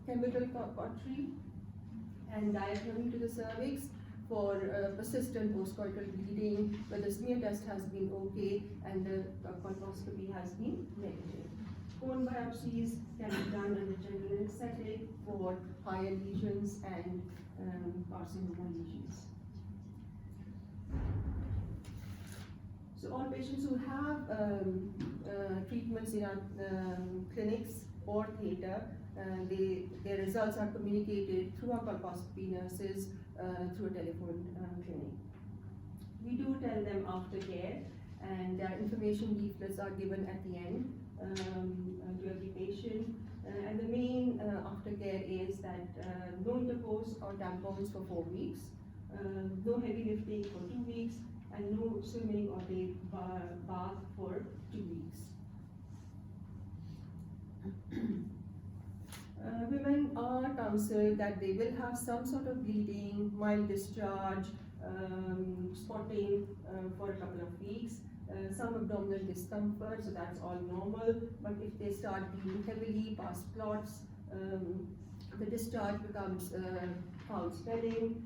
chemical cautery and diathermy to the cervix for persistent postcoital bleeding, where the smear test has been okay and the colposcopy has been negative. Cone biopsies can be done under general anesthetic for higher lesions and carcinoma lesions. So all patients who have treatments in our clinics or theatre, their results are communicated through our colposcopy nurses through a telephone clinic. We do tell them aftercare, and information leaflets are given at the end to every patient. And the main aftercare is that no intercourse or tampons for 4 weeks, no heavy lifting for 2 weeks, and no swimming or day bath for 2 weeks. Women are counseled that they will have some sort of bleeding, mild discharge, spotting for a couple of weeks, some abdominal discomfort, so that's all normal. But if they start bleeding heavily past clots, the discharge becomes foul smelling,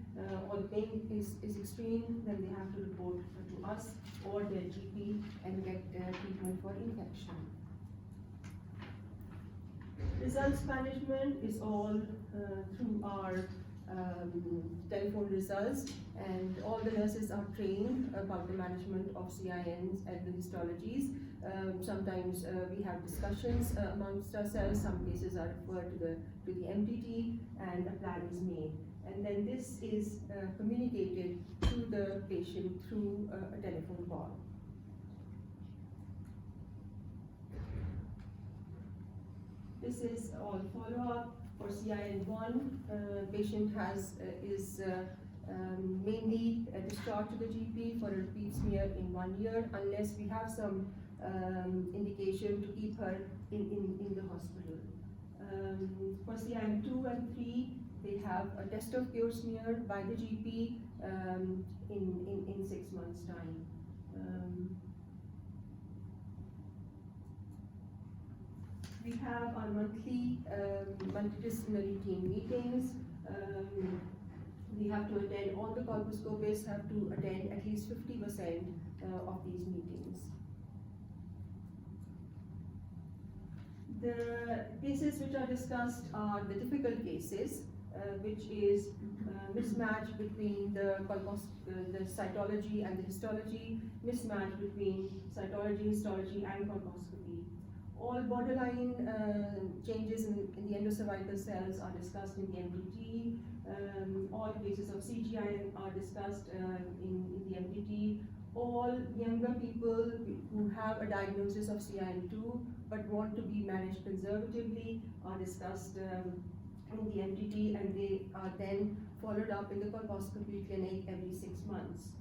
or the pain is extreme, then they have to report to us or their GP and get treatment for infection. Results management is all through our telephone results, and all the nurses are trained about the management of CINs and the histologies. Sometimes we have discussions amongst ourselves. Some cases are referred to the MDT, and a plan is made. And then this is communicated to the patient through a telephone call. This is all follow-up for CIN1. Patient is mainly discharged to the GP for a repeat smear in 1 year, unless we have some indication to keep her in the hospital. For CIN2 and 3, they have a test of cure smear by the GP in 6 months' time. We have our monthly multidisciplinary team meetings. We have to attend, all the colposcopists have to attend at least 50% of these meetings. The cases which are discussed are the difficult cases, which is mismatch between the cytology and the histology, mismatch between cytology, histology, and colposcopy. All borderline changes in the endocervical cells are discussed in the MDT. All cases of CGI are discussed in the MDT. All younger people who have a diagnosis of CIN2 but want to be managed conservatively are discussed in the MDT, and they are then followed up in the colposcopy clinic every 6 months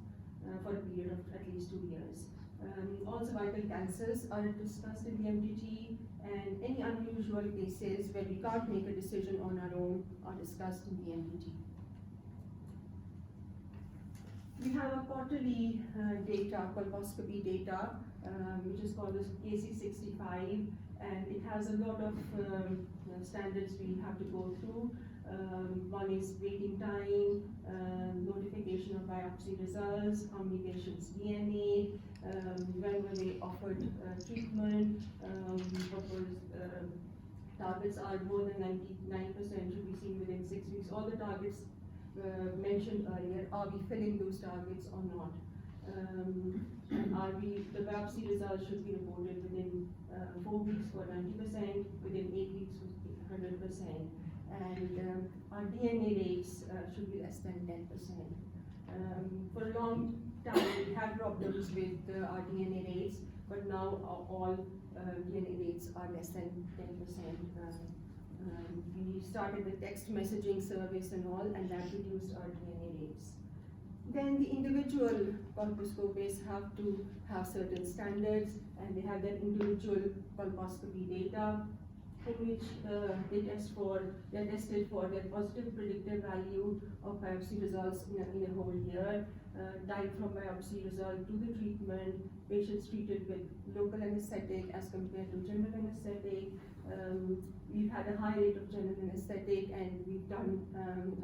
for a period of at least 2 years. All cervical cancers are discussed in the MDT, and any unusual cases where we can't make a decision on our own are discussed in the MDT. We have a quarterly data, colposcopy data, which is called the KC65, and it has a lot of standards we have to go through. One is waiting time, notification of biopsy results, how many patients' DNA, when were they offered treatment, what was targets are more than 99% should be seen within 6 weeks. All the targets mentioned earlier, are we filling those targets or not? The biopsy results should be reported within 4 weeks for 90%, within 8 weeks for 100%. And our DNA rates should be less than 10%. For a long time, we had problems with our DNA rates, but now all DNA rates are less than 10%. We started the text messaging service and all, and that reduced our DNA rates. Then the individual colposcopists have to have certain standards, and they have their individual colposcopy data, in which they're tested for their positive predictive value of biopsy results in a whole year, died from biopsy result to the treatment, patients treated with local anesthetic as compared to general anesthetic. We've had a high rate of general anesthetic, and we've done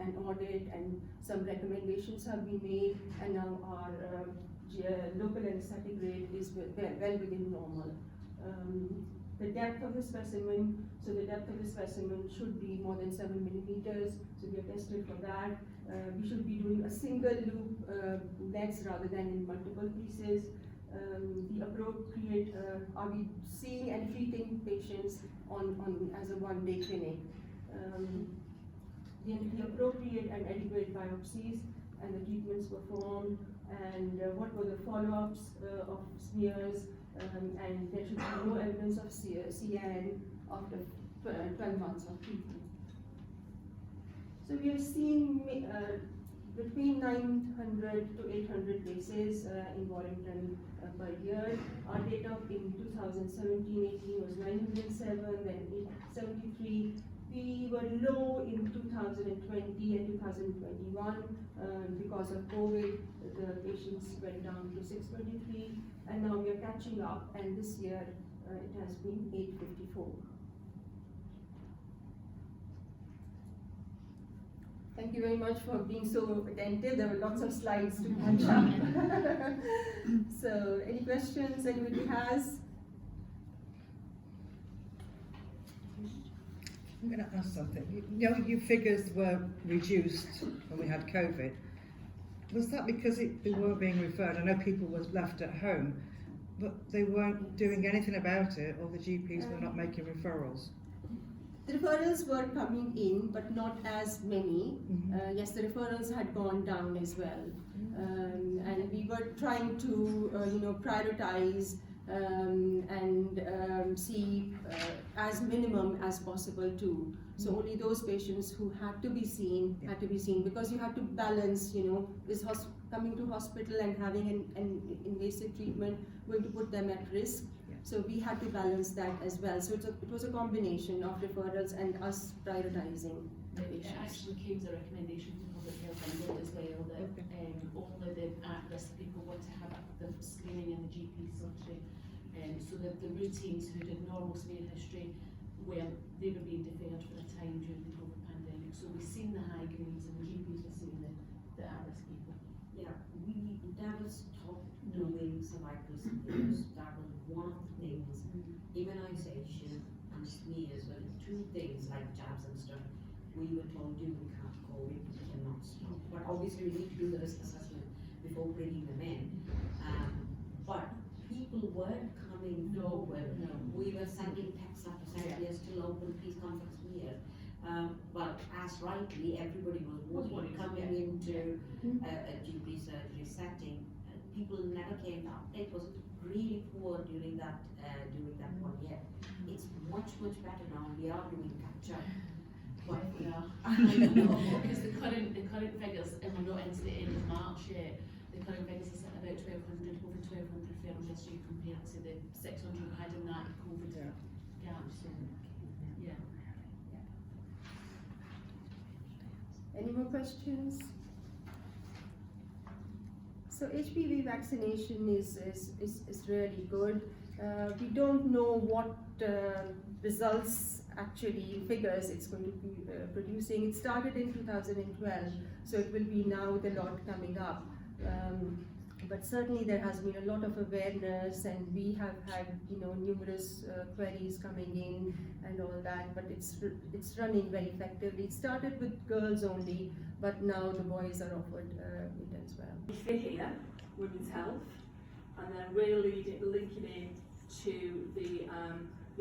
an audit, and some recommendations have been made, and now our local anesthetic rate is well within normal. The depth of the specimen, so the depth of the specimen should be more than 7 millimeters, so we are tested for that. We should be doing a single loop next rather than in multiple pieces. the appropriate, are we seeing and treating patients on as a one-day clinic? The appropriate and adequate biopsies and the treatments performed, and what were the follow-ups of smears, and there should be no evidence of CN after 12 months of treatment. So we have seen between 900 to 800 cases in Warrington per year. Our data in 2017-18 was 907, then 873. We were low in 2020 and 2021 because of COVID. The patients went down to 623, and now we are catching up. And this year it has been 854. Thank you very much for being so attentive. There were lots of slides to catch up. So, any questions anybody has? I'm going to ask something. You know, your figures were reduced when we had COVID. Was that because they weren't being referred? I know people were left at home, but they weren't doing anything about it, or the GPs were not making referrals? The referrals were coming in, but not as many. Yes, the referrals had gone down as well. And we were trying to, prioritize and see as minimum as possible too. So only those patients who had to be seen had to be seen, because you had to balance, this coming to hospital and having an invasive treatment going to put them at risk. So we had to balance that as well. So it was a combination of referrals and us prioritizing the It patients. actually came as a recommendation from Public Health England as well, that only the at-risk people want to have the screening in the GP surgery. So that the routines who did normal smear history, they were being deferred for a time during the COVID pandemic. So we've seen the high grades and the GPs were seeing the at-risk people. Yeah, that was top doing cervical smears. That was one of the things. Immunization and smears were the two things, like jabs and stuff. We were told during COVID we cannot stop. But obviously we need to do the risk assessment before bringing them in. But people weren't coming forward. No. We were sending texts after sending to local peace conference smear. But as rightly, everybody was wanting coming into a GP surgery setting. People never came up. It was really poor during that 1 year. It's much better now. We are doing catch up. But because the current figures, and we're not into the end of March yet, the current figures are at about 1,200, over 1,200 referrals this year compared to the 600 we had in that COVID gap. So, yeah. Any more questions? So HPV vaccination is really good. We don't know what results, actually figures it's going to be producing. It started in 2012, so it will be now with a lot coming up. But certainly there has been a lot of awareness, and we have had numerous queries coming in and all that. But it's running very effectively. It started with girls only, but now the boys are offered it as well. We fit here, women's health, and then we're linking in to the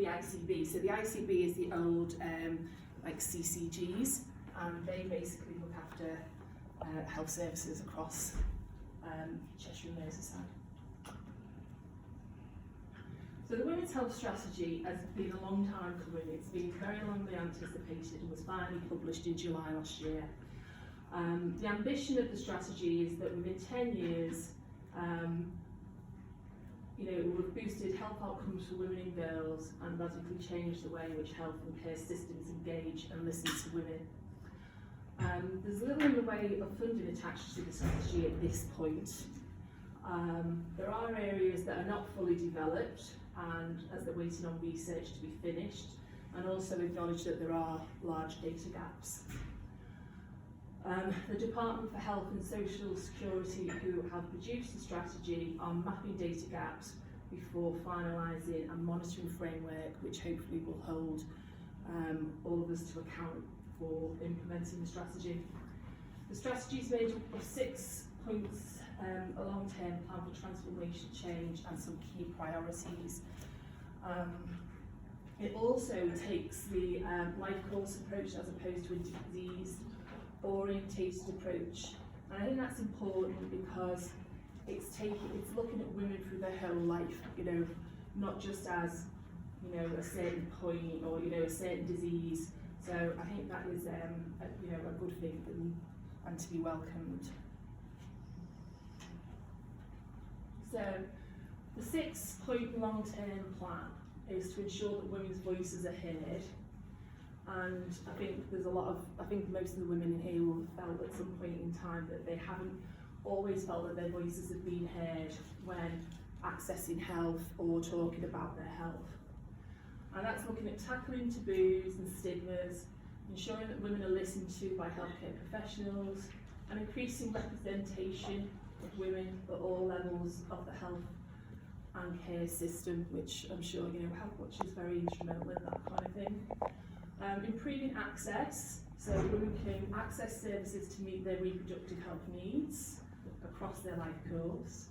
ICB. So the ICB is the old like CCGs, and they basically look after health services across Cheshire and Merseyside. So the Women's Health Strategy has been a long time coming. It's been very longly anticipated and was finally published in July last year. The ambition of the strategy is that within 10 years, it will have boosted health outcomes for women and girls and radically changed the way in which health and care systems engage and listen to women. There's little in the way of funding attached to the strategy at this point. There are areas that are not fully developed, and as they're waiting on research to be finished, and also acknowledge that there are large data gaps. The Department for Health and Social Security, who have produced the strategy, are mapping data gaps before finalising a monitoring framework which hopefully will hold all of us to account for implementing the strategy. The strategy is made up of 6 points a long-term plan for transformation change and some key priorities. It also takes the life course approach as opposed to a disease-orientated approach. And I think that's important because it's looking at women through their whole life, you know, not just as, you know, a certain point or, you know, a certain disease. So I think that is, you know, a good thing and to be welcomed. So the 6-point long-term plan is to ensure that women's voices are heard. And I think I think most of the women in here will have felt at some point in time that they haven't always felt that their voices have been heard when accessing health or talking about their health. And that's looking at tackling taboos and stigmas, ensuring that women are listened to by healthcare professionals, and increasing representation of women at all levels of the health and care system, which I'm sure, you know, Healthwatch is very instrumental in that kind of thing. Improving access, so women can access services to meet their reproductive health needs across their life course,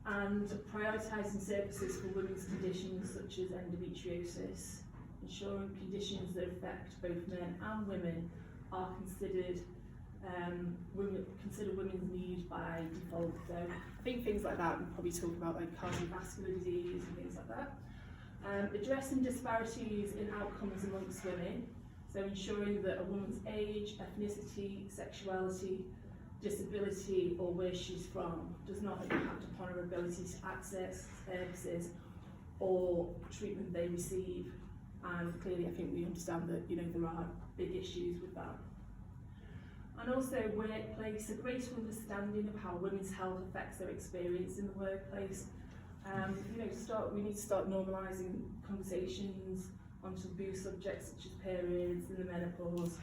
and prioritising services for women's conditions such as endometriosis, ensuring conditions that affect both men and women are considered women's need by default. So I think things like that, we'll probably talk about like cardiovascular disease and things like that. Addressing disparities in outcomes amongst women, so ensuring that a woman's age, ethnicity, sexuality, disability or where she's from does not impact upon her ability to access services or treatment they receive. And clearly I think we understand that, you know, there are big issues with that. And also workplace, a greater understanding of how women's health affects their experience in the workplace. You know, we need to start normalising conversations on taboo subjects such as periods and the menopause,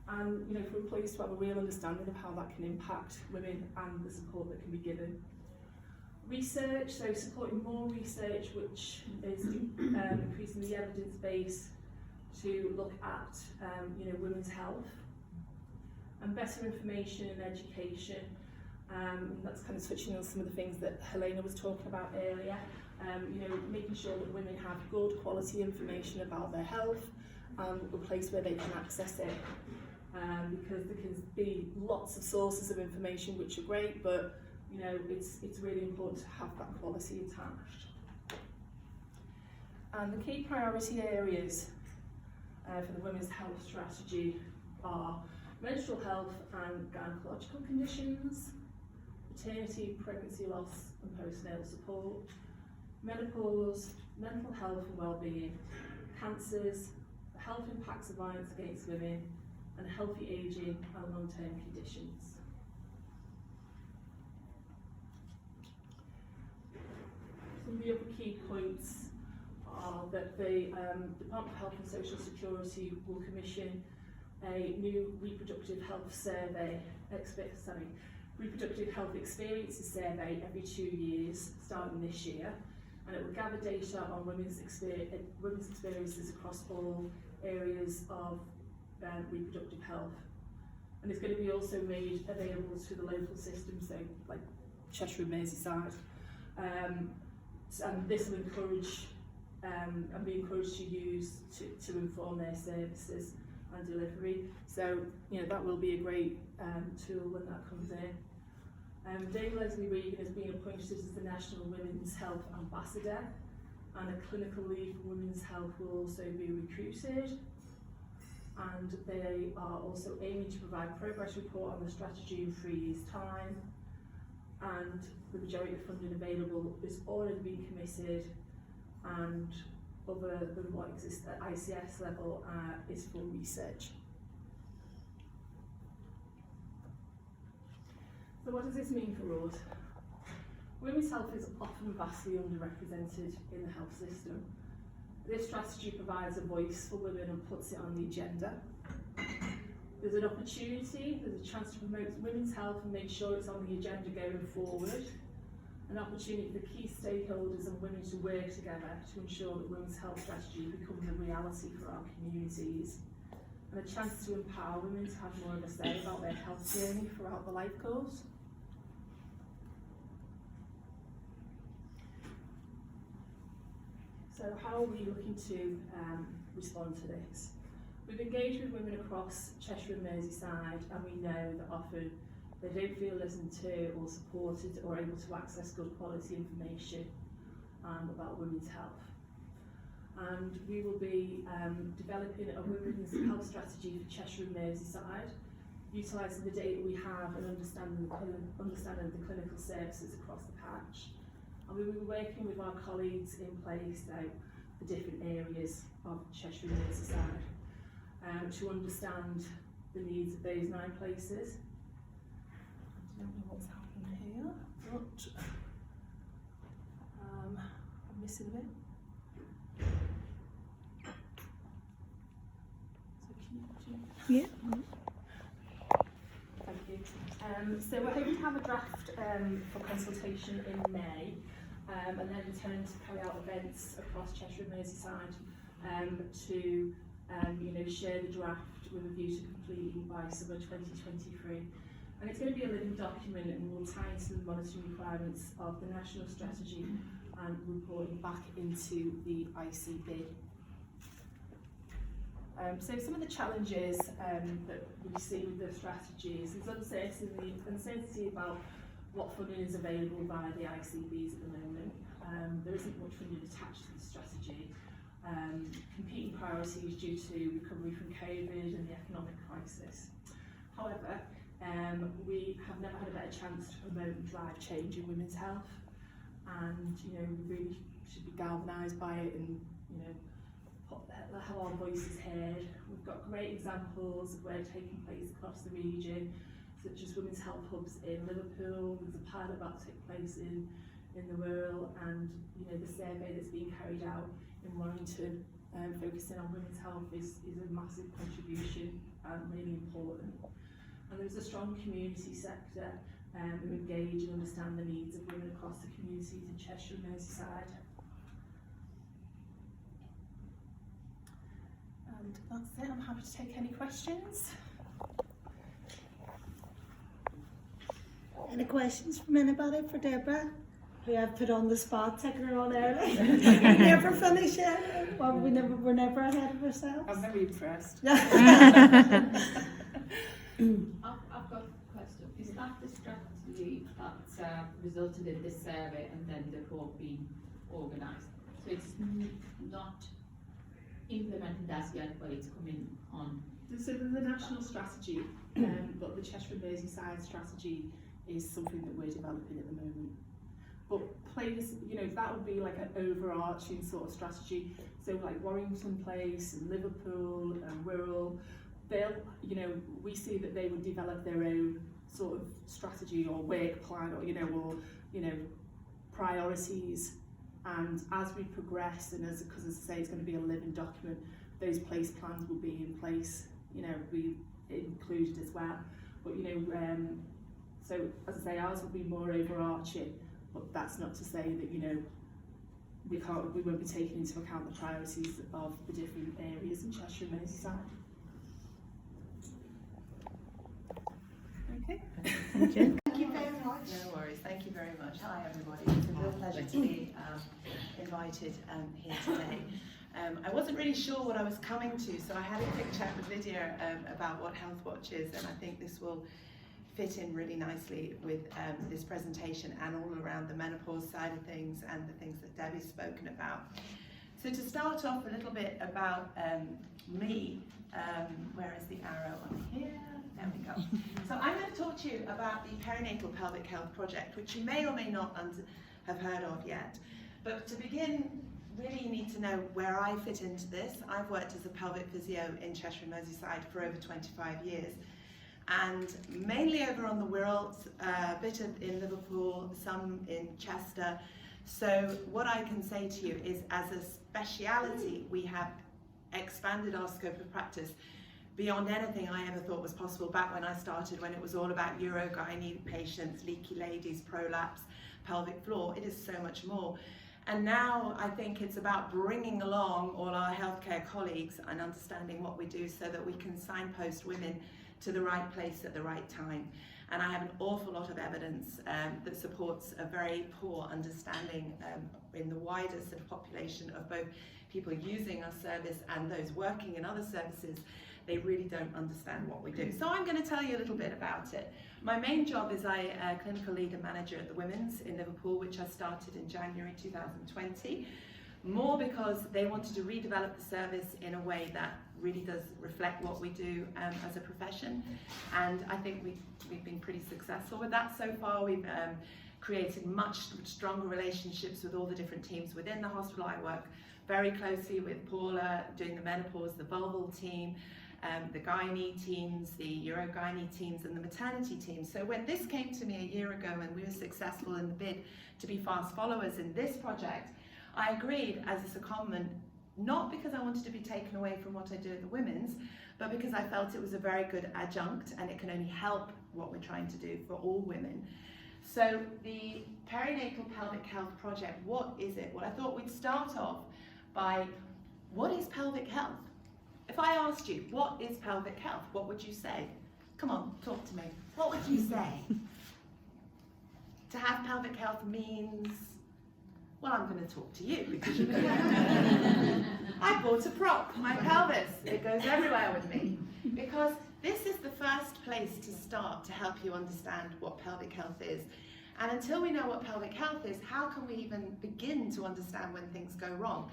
and, you know, for employees to have a real understanding of how that can impact women and the support that can be given. Research, so supporting more research which is increasing the evidence base to look at, you know, women's health, and better information and education. That's kind of touching on some of the things that Helena was talking about earlier. You know, making sure that women have good quality information about their health and a place where they can access it. Because there can be lots of sources of information which are great, but, you know, it's really important to have that quality attached. And the key priority areas for the women's health strategy are menstrual health and gynecological conditions, maternity, pregnancy loss and postnatal support, menopause, mental health and well-being, cancers, the health impacts of violence against women, and healthy ageing and long-term conditions. Some of the other key points are that the Department of Health and Social Security will commission a new reproductive health survey, reproductive health experiences survey every 2 years, starting this year, and it will gather data on women's experiences across all areas of reproductive health. And it's going to be also made available to the local systems, so like Cheshire and Merseyside. And this will encourage and be encouraged to use to inform their services and delivery. So, you know, that will be a great tool when that comes in. Dame Leslie Regan has been appointed as the National Women's Health Ambassador, and a clinical lead for women's health will also be recruited. And they are also aiming to provide progress report on the strategy in 3 years' time. And the majority of funding available is already being committed, and other than what exists at ICS level is for research. So what does this mean for us? Women's health is often vastly underrepresented in the health system. This strategy provides a voice for women and puts it on the agenda. There's an opportunity, there's a chance to promote women's health and make sure it's on the agenda going forward. An opportunity for key stakeholders and women to work together to ensure that women's health strategy becomes a reality for our communities. And a chance to empower women to have more of a say about their health journey throughout the life course. So how are we looking to respond to this? We've engaged with women across Cheshire and Merseyside, and we know that often they don't feel listened to or supported or able to access good quality information about women's health. And we will be developing a women's health strategy for Cheshire and Merseyside, utilising the data we have and understanding the clinical services across the patch. And we will be working with our colleagues in place out the different areas of Cheshire and Merseyside to understand the needs of those 9 places. I don't know what's happened here, but I'm missing a bit. Yeah. Thank you. So we're hoping to have a draft for consultation in May, and then return to carry out events across Cheshire and Merseyside to share the draft with a view to completing by summer 2023. And it's going to be a living document and will tie into the monitoring requirements of the national strategy and reporting back into the ICB. So some of the challenges that we see with the strategies is uncertainty about what funding is available via the ICBs at the moment. There isn't much funding attached to the strategy. Competing priorities due to recovery from COVID and the economic crisis. However, we have never had a better chance to promote and drive change in women's health, and we really should be galvanised by it and have our voices heard. We've got great examples of where it's taking place across the region, such as women's health hubs in Liverpool. There's a pilot about to take place in the Wirral, and the survey that's being carried out in Warrington, focusing on women's health is a massive contribution and really important. And there's a strong community sector who engage and understand the needs of women across the communities in Cheshire and Merseyside. And that's it. I'm happy to take any questions. Any questions from anybody for Deborah? We have put on the spot, taking her on early. Never finish it. Well, we're never ahead of ourselves. I'm very impressed. I've got a question. Is that the strategy that resulted in this survey and then the report being organised? So it's not implemented as yet, but it's coming on. So there's a national strategy, but the Cheshire and Merseyside strategy is something that we're developing at the moment. But that would be like an overarching sort of strategy. So like Warrington Place and Liverpool and Wirral, we see that they would develop their own sort of strategy or work plan or priorities. And as we progress, and because as I say, it's going to be a living document, those place plans will be in place, be included as well. But so as I say, ours will be more overarching. But that's not to say that we won't be taking into account the priorities of the different areas in Cheshire and Merseyside. Okay. Thank you. Thank you very much. No worries. Thank you very much. Hi everybody. It's a real pleasure to be invited here today. I wasn't really sure what I was coming to, so I had a quick chat with Lydia about what Healthwatch is, and I think this will fit in really nicely with this presentation and all around the menopause side of things and the things that Debbie's spoken about. So to start off a little bit about me, where is the arrow on here? There we go. So I'm going to talk to you about the Perinatal Pelvic Health Project, which you may or may not have heard of yet. But to begin, really you need to know where I fit into this. I've worked as a pelvic physio in Cheshire and Merseyside for over 25 years. And mainly over on the Wirral, a bit in Liverpool, some in Chester. So what I can say to you is, as a speciality, we have expanded our scope of practice beyond anything I ever thought was possible back when I started, when it was all about urogynae patients, leaky ladies, prolapse, pelvic floor. It is so much more. And now I think it's about bringing along all our healthcare colleagues and understanding what we do so that we can signpost women to the right place at the right time. And I have an awful lot of evidence that supports a very poor understanding in the wider sort of population of both people using our service and those working in other services. They really don't understand what we do. So I'm going to tell you a little bit about it. My main job is I'm a clinical lead and manager at the Women's in Liverpool, which I started in January 2020. More because they wanted to redevelop the service in a way that really does reflect what we do as a profession. And I think we've been pretty successful with that so far. We've created much stronger relationships with all the different teams within the hospital. I work very closely with Paula, doing the menopause, the vulval team, the gynae teams, the urogynae teams, and the maternity teams. So when this came to me a year ago and we were successful in the bid to be fast followers in this project, I agreed as a secondment, not because I wanted to be taken away from what I do at the Women's, but because I felt it was a very good adjunct and it can only help what we're trying to do for all women. So the Perinatal Pelvic Health Project, what is it? Well, I thought we'd start off by, what is pelvic health? If I asked you, what is pelvic health, what would you say? Come on, talk to me. What would you say? To have pelvic health means, well, I'm going to talk to you because you I bought a prop, my pelvis. It goes everywhere with me. Because this is the first place to start to help you understand what pelvic health is. And until we know what pelvic health is, how can we even begin to understand when things go wrong?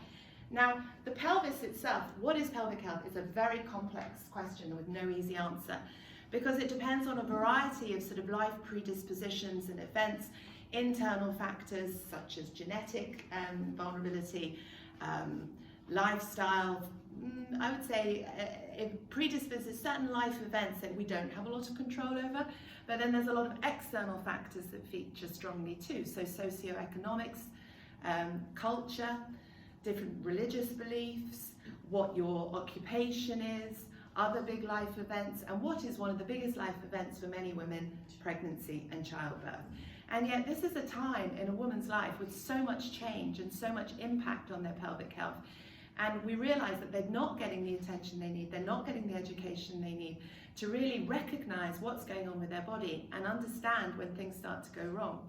Now, the pelvis itself, what is pelvic health, is a very complex question with no easy answer, because it depends on a variety of sort of life predispositions and events, internal factors such as genetic vulnerability, lifestyle. I would say it predisposes certain life events that we don't have a lot of control over, but then there's a lot of external factors that feature strongly too. So socioeconomics, culture, different religious beliefs, what your occupation is, other big life events, and what is one of the biggest life events for many women, pregnancy and childbirth. And yet this is a time in a woman's life with so much change and so much impact on their pelvic health. And we realize that they're not getting the attention they need, they're not getting the education they need to really recognize what's going on with their body and understand when things start to go wrong.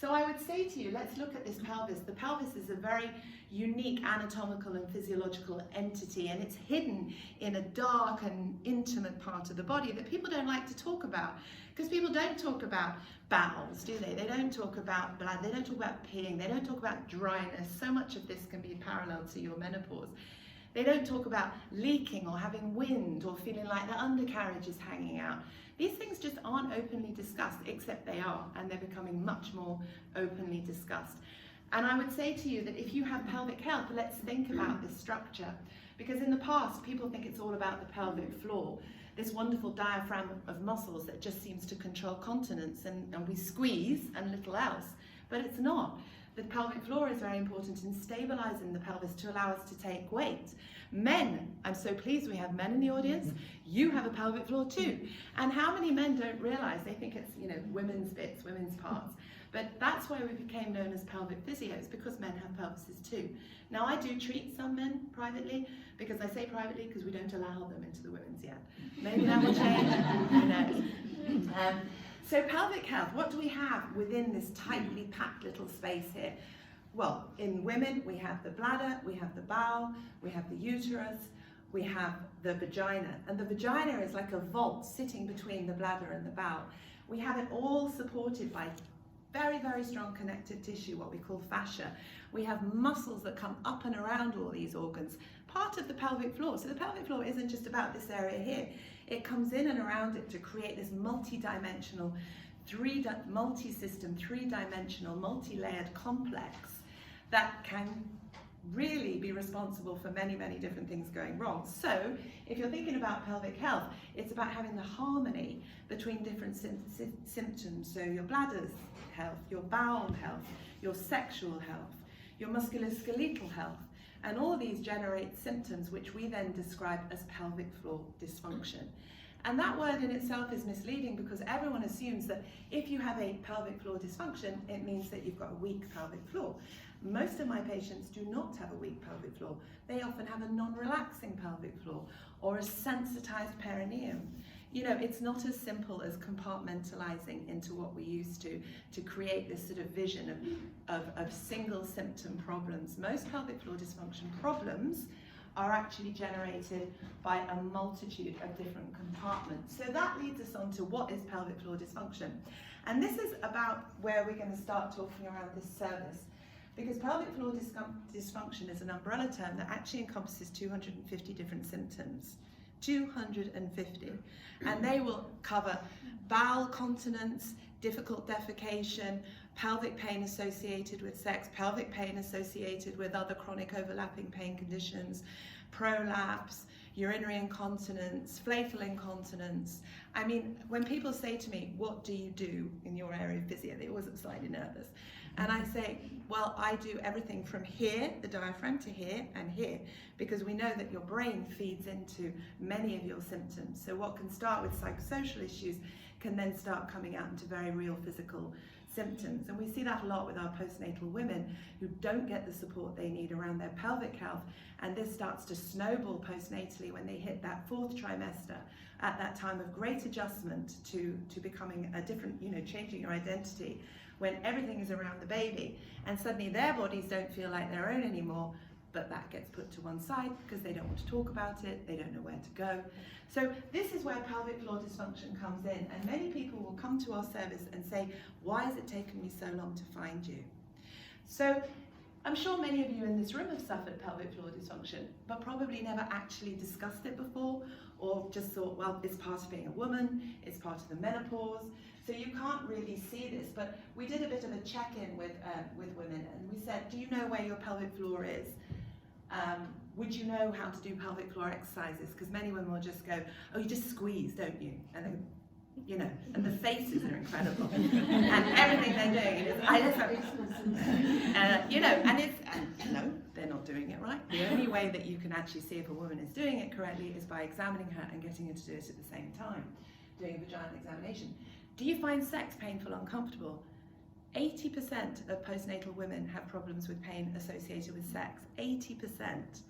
So I would say to you, let's look at this pelvis. The pelvis is a very unique anatomical and physiological entity, and it's hidden in a dark and intimate part of the body that people don't like to talk about, because people don't talk about bowels, do they? They don't talk about blood, they don't talk about peeing, they don't talk about dryness. So much of this can be parallel to your menopause. They don't talk about leaking or having wind or feeling like the undercarriage is hanging out. These things just aren't openly discussed, except they are, and they're becoming much more openly discussed. And I would say to you that if you have pelvic health, let's think about this structure. Because in the past, people think it's all about the pelvic floor, this wonderful diaphragm of muscles that just seems to control continence, and we squeeze and little else, but it's not. The pelvic floor is very important in stabilizing the pelvis to allow us to take weight. Men, I'm so pleased we have men in the audience, you have a pelvic floor too. And how many men don't realize, they think it's, you know, women's bits, women's parts. But that's why we became known as pelvic physios, because men have pelvises too. Now I do treat some men privately, because I say privately because we don't allow them into the women's yet. Maybe that will change, who knows. So pelvic health, what do we have within this tightly packed little space here? Well, in women, we have the bladder, we have the bowel, we have the uterus, we have the vagina. And the vagina is like a vault sitting between the bladder and the bowel. We have it all supported by very, very strong connective tissue, what we call fascia. We have muscles that come up and around all these organs, part of the pelvic floor. So the pelvic floor isn't just about this area here. It comes in and around it to create this multi-dimensional, multi-system, three-dimensional, multi-layered complex that can really be responsible for many, many different things going wrong. So if you're thinking about pelvic health, it's about having the harmony between different symptoms. So your bladder's health, your bowel health, your sexual health, your musculoskeletal health, and all of these generate symptoms which we then describe as pelvic floor dysfunction. And that word in itself is misleading, because everyone assumes that if you have a pelvic floor dysfunction, it means that you've got a weak pelvic floor. Most of my patients do not have a weak pelvic floor. They often have a non-relaxing pelvic floor or a sensitized perineum. you know, it's not as simple as compartmentalizing into what we used to create this sort of vision of single symptom problems. Most pelvic floor dysfunction problems are actually generated by a multitude of different compartments. So that leads us on to what is pelvic floor dysfunction. And this is about where we're going to start talking around this service. Because pelvic floor dysfunction is an umbrella term that actually encompasses 250 different symptoms. 250. And they will cover bowel continence, difficult defecation, pelvic pain associated with sex, pelvic pain associated with other chronic overlapping pain conditions, prolapse, urinary incontinence, flatal incontinence. I mean, when people say to me, what do you do in your area of physio? They always look slightly nervous. And I say, well, I do everything from here, the diaphragm, to here and here, because we know that your brain feeds into many of your symptoms. So what can start with psychosocial issues can then start coming out into very real physical symptoms. And we see that a lot with our postnatal women who don't get the support they need around their pelvic health, and this starts to snowball postnatally when they hit that 4th trimester, at that time of great adjustment to becoming a different, you know, changing your identity, when everything is around the baby, and suddenly their bodies don't feel like their own anymore, but that gets put to one side because they don't want to talk about it, they don't know where to go. So this is where pelvic floor dysfunction comes in, and many people will come to our service and say, why has it taken me so long to find you? So I'm sure many of you in this room have suffered pelvic floor dysfunction, but probably never actually discussed it before, or just thought, well, it's part of being a woman, it's part of the menopause, so you can't really see this. But we did a bit of a check-in with women, and we said, do you know where your pelvic floor is? Would you know how to do pelvic floor exercises? Because many women will just go, oh, you just squeeze, don't you? And then, you know, and the faces are incredible, and everything they're doing is, I just have, you know, and it's, no, they're not doing it right. The only way that you can actually see if a woman is doing it correctly is by examining her and getting her to do it at the same time, doing a vaginal examination. Do you find sex painful, uncomfortable? 80% of postnatal women have problems with pain associated with sex, 80%.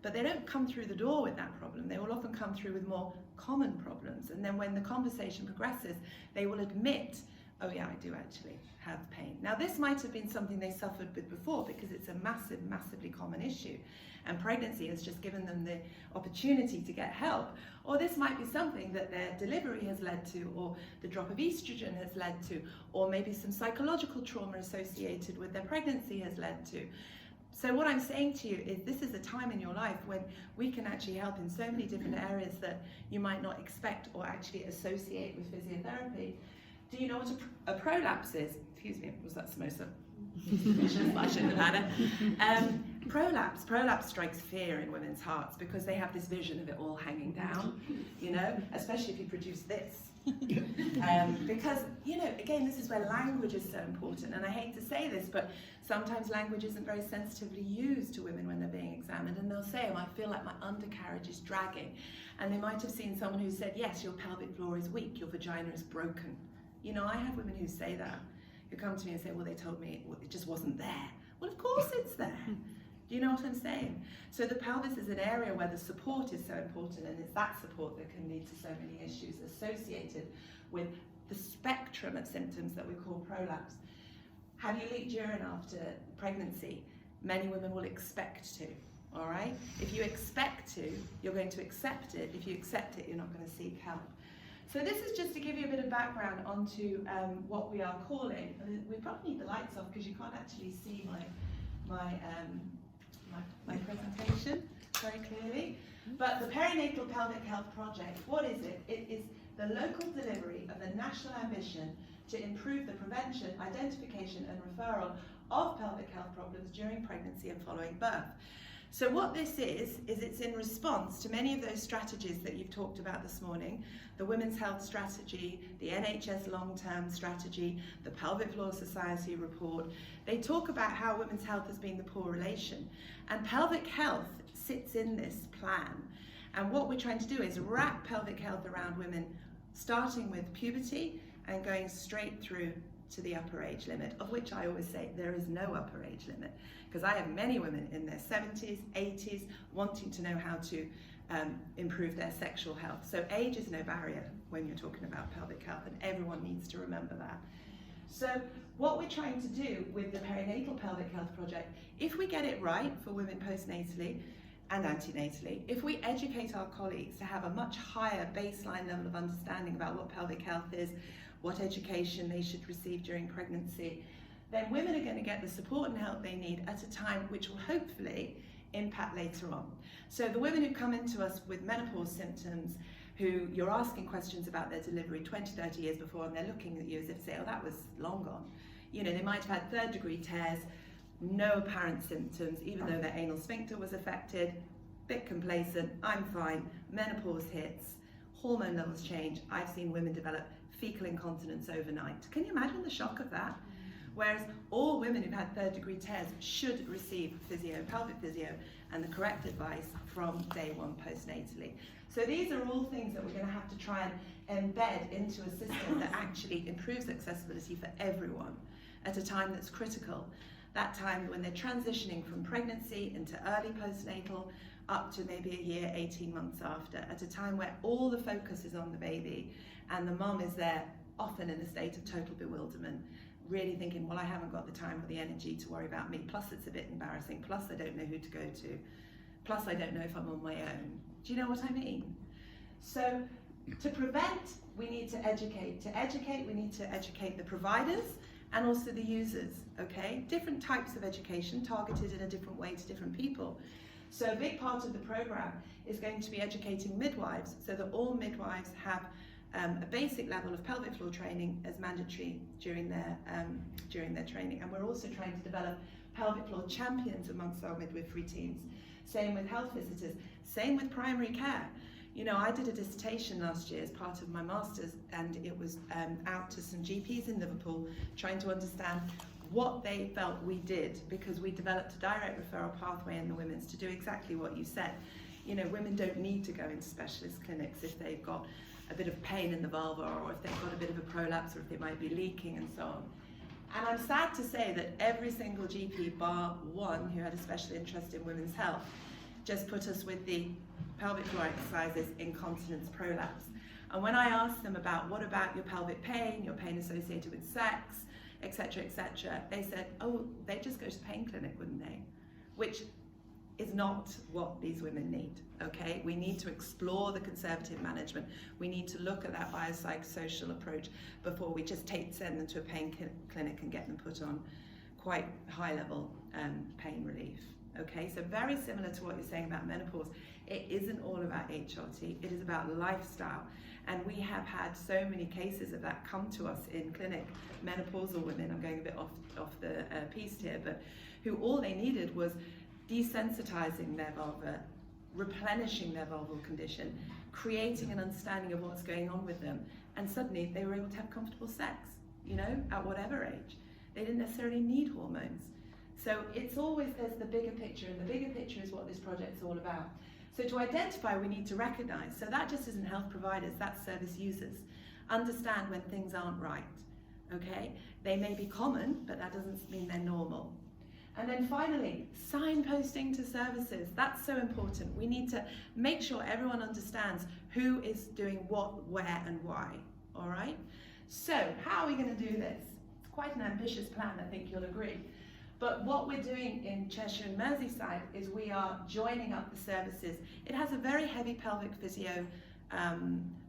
But they don't come through the door with that problem. They will often come through with more common problems. And then when the conversation progresses, they will admit, oh yeah, I do actually have pain. Now this might have been something they suffered with before because it's a massively common issue. And pregnancy has just given them the opportunity to get help. Or this might be something that their delivery has led to, or the drop of estrogen has led to, or maybe some psychological trauma associated with their pregnancy has led to. So what I'm saying to you is this is a time in your life when we can actually help in so many different areas that you might not expect or actually associate with physiotherapy. Do you know what a prolapse is? Excuse me, was that samosa? I shouldn't have had it. Prolapse strikes fear in women's hearts because they have this vision of it all hanging down, you know, especially if you produce this. Because, you know, again, this is where language is so important, and I hate to say this, but sometimes language isn't very sensitively used to women when they're being examined, and they'll say, oh, I feel like my undercarriage is dragging, and they might have seen someone who said, yes, your pelvic floor is weak, your vagina is broken. You know, I have women who say that, who come to me and say, well, they told me it just wasn't there. Well, of course it's there. Do you know what I'm saying? So the pelvis is an area where the support is so important, and it's that support that can lead to so many issues associated with the spectrum of symptoms that we call prolapse. Have you leaked urine after pregnancy? Many women will expect to, all right? If you expect to, you're going to accept it. If you accept it, you're not going to seek help. So this is just to give you a bit of background onto what we are calling. We probably need the lights off because you can't actually see my presentation very clearly. But the Perinatal Pelvic Health Project, what is it? It is the local delivery of the national ambition to improve the prevention, identification and referral of pelvic health problems during pregnancy and following birth. So what this is it's in response to many of those strategies that you've talked about this morning, the Women's Health Strategy, the NHS Long-Term Strategy, the Pelvic Floor Society report. They talk about how women's health has been the poor relation, and pelvic health sits in this plan. And what we're trying to do is wrap pelvic health around women, starting with puberty and going straight through to the upper age limit, of which I always say there is no upper age limit, because I have many women in their 70s, 80s, wanting to know how to improve their sexual health. So age is no barrier when you're talking about pelvic health, and everyone needs to remember that. So what we're trying to do with the Perinatal Pelvic Health Project, if we get it right for women postnatally and antenatally, if we educate our colleagues to have a much higher baseline level of understanding about what pelvic health is, what education they should receive during pregnancy, then women are going to get the support and help they need at a time which will hopefully impact later on. So the women who come into us with menopause symptoms, who you're asking questions about their delivery 20, 30 years before, and they're looking at you as if to say, oh, that was long gone. You know, they might have had third-degree tears, no apparent symptoms, even though their anal sphincter was affected, bit complacent, I'm fine, menopause hits, hormone levels change. I've seen women develop fecal incontinence overnight. Can you imagine the shock of that? Whereas all women who've had third-degree tears should receive physio, pelvic physio, and the correct advice from day one postnatally. So these are all things that we're going to have to try and embed into a system that actually improves accessibility for everyone at a time that's critical. That time when they're transitioning from pregnancy into early postnatal up to maybe a year, 18 months after, at a time where all the focus is on the baby and the mum is there often in a state of total bewilderment, really thinking, well, I haven't got the time or the energy to worry about me, plus it's a bit embarrassing, plus I don't know who to go to, plus I don't know if I'm on my own. Do you know what I mean? So to prevent, we need to educate. To educate, we need to educate the providers and also the users, okay? Different types of education targeted in a different way to different people. So a big part of the program is going to be educating midwives so that all midwives have a basic level of pelvic floor training as mandatory during their training. And we're also trying to develop pelvic floor champions amongst our midwifery teams. Same with health visitors, same with primary care. You know, I did a dissertation last year as part of my master's, and it was out to some GPs in Liverpool trying to understand what they felt we did, because we developed a direct referral pathway in the women's to do exactly what you said. You know, women don't need to go into specialist clinics if they've got a bit of pain in the vulva, or if they've got a bit of a prolapse, or if they might be leaking and so on. And I'm sad to say that every single GP, bar one who had a special interest in women's health, just put us with the pelvic floor exercises, incontinence, prolapse. And when I asked them about what about your pelvic pain, your pain associated with sex, etc., they said, oh, they just go to the pain clinic, wouldn't they? Which is not what these women need, okay? We need to explore the conservative management. We need to look at that biopsychosocial approach before we just send them to a pain clinic and get them put on quite high-level pain relief, okay? So very similar to what you're saying about menopause, it isn't all about HRT, it is about lifestyle. And we have had so many cases of that come to us in clinic, menopausal women, I'm going a bit off the piece here, but who all they needed was desensitizing their vulva, replenishing their vulval condition, creating an understanding of what's going on with them, and suddenly they were able to have comfortable sex, you know, at whatever age. They didn't necessarily need hormones. So it's always, there's the bigger picture, and the bigger picture is what this project's all about. So to identify, we need to recognize. So that just isn't health providers, that's service users. Understand when things aren't right, okay? They may be common, but that doesn't mean they're normal. And then finally, signposting to services. That's so important. We need to make sure everyone understands who is doing what, where, and why, all right? So how are we going to do this? It's quite an ambitious plan, I think you'll agree. But what we're doing in Cheshire and Merseyside is we are joining up the services. It has a very heavy pelvic physio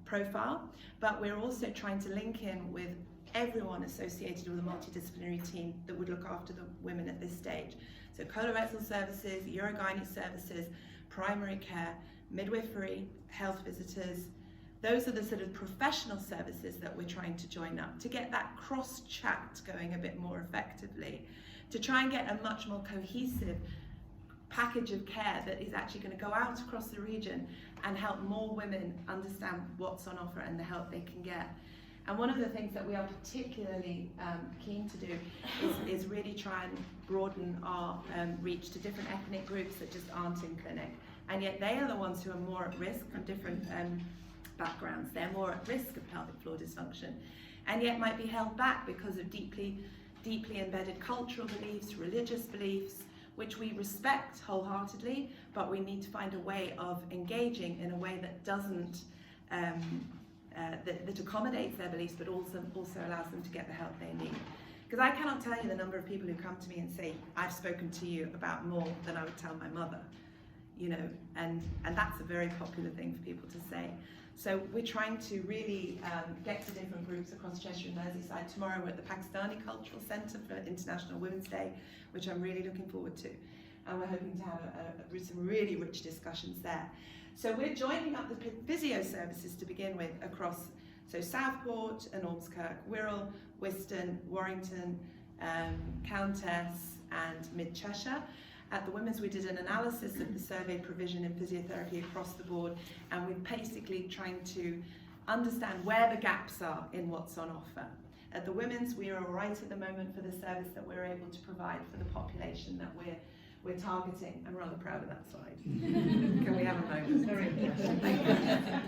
profile, but we're also trying to link in with everyone associated with a multidisciplinary team that would look after the women at this stage. So colorectal services, urogynae services, primary care, midwifery, health visitors. Those are the sort of professional services that we're trying to join up to get that cross-chat going a bit more effectively, to try and get a much more cohesive package of care that is actually going to go out across the region and help more women understand what's on offer and the help they can get. And one of the things that we are particularly keen to do is really try and broaden our reach to different ethnic groups that just aren't in clinic. And yet they are the ones who are more at risk from different backgrounds. They're more at risk of pelvic floor dysfunction, and yet might be held back because of deeply embedded cultural beliefs, religious beliefs, which we respect wholeheartedly, but we need to find a way of engaging in a way that doesn't, that accommodates their beliefs, but also allows them to get the help they need. Because I cannot tell you the number of people who come to me and say, I've spoken to you about more than I would tell my mother, you know, and that's a very popular thing for people to say. So we're trying to really get to different groups across Cheshire and Merseyside. Tomorrow we're at the Pakistani Cultural Centre for International Women's Day, which I'm really looking forward to. And we're hoping to have some really rich discussions there. So we're joining up the physio services to begin with across Southport and Ormskirk, Wirral, Whiston, Warrington, Countess and Mid Cheshire. At the Women's we did an analysis of the survey provision in physiotherapy across the board, and we're basically trying to understand where the gaps are in what's on offer. At the Women's we are all right at the moment for the service that we're able to provide for the population that we're targeting. I'm rather proud of that slide. Can we have a moment? Very impressive.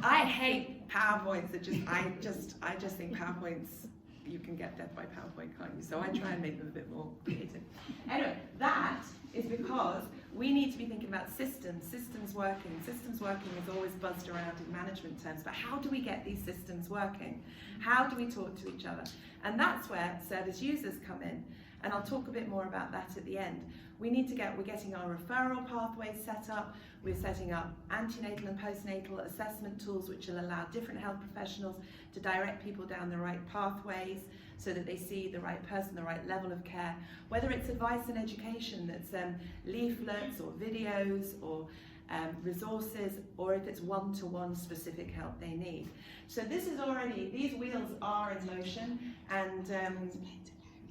I hate PowerPoints. I just think PowerPoints, you can get death by PowerPoint, can't you? So I try and make them a bit more creative. Anyway, that is because we need to be thinking about systems working. Systems working is always buzzed around in management terms, but how do we get these systems working? How do we talk to each other? And that's where service users come in. And I'll talk a bit more about that at the end. We're getting our referral pathways set up. We're setting up antenatal and postnatal assessment tools which will allow different health professionals to direct people down the right pathways so that they see the right person, the right level of care. Whether it's advice and education, that's leaflets or videos or resources, or if it's one-to-one specific help they need. So this is already, these wheels are in motion, and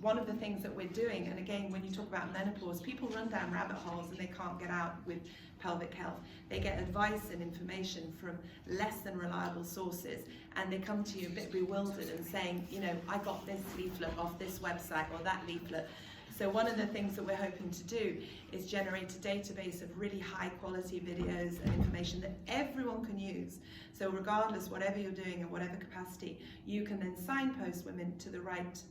one of the things that we're doing, and again, when you talk about menopause, people run down rabbit holes and they can't get out with pelvic health. They get advice and information from less than reliable sources, and they come to you a bit bewildered and saying, you know, I got this leaflet off this website or that leaflet. So one of the things that we're hoping to do is generate a database of really high quality videos and information that everyone can use. So regardless, whatever you're doing in whatever capacity, you can then signpost women to the right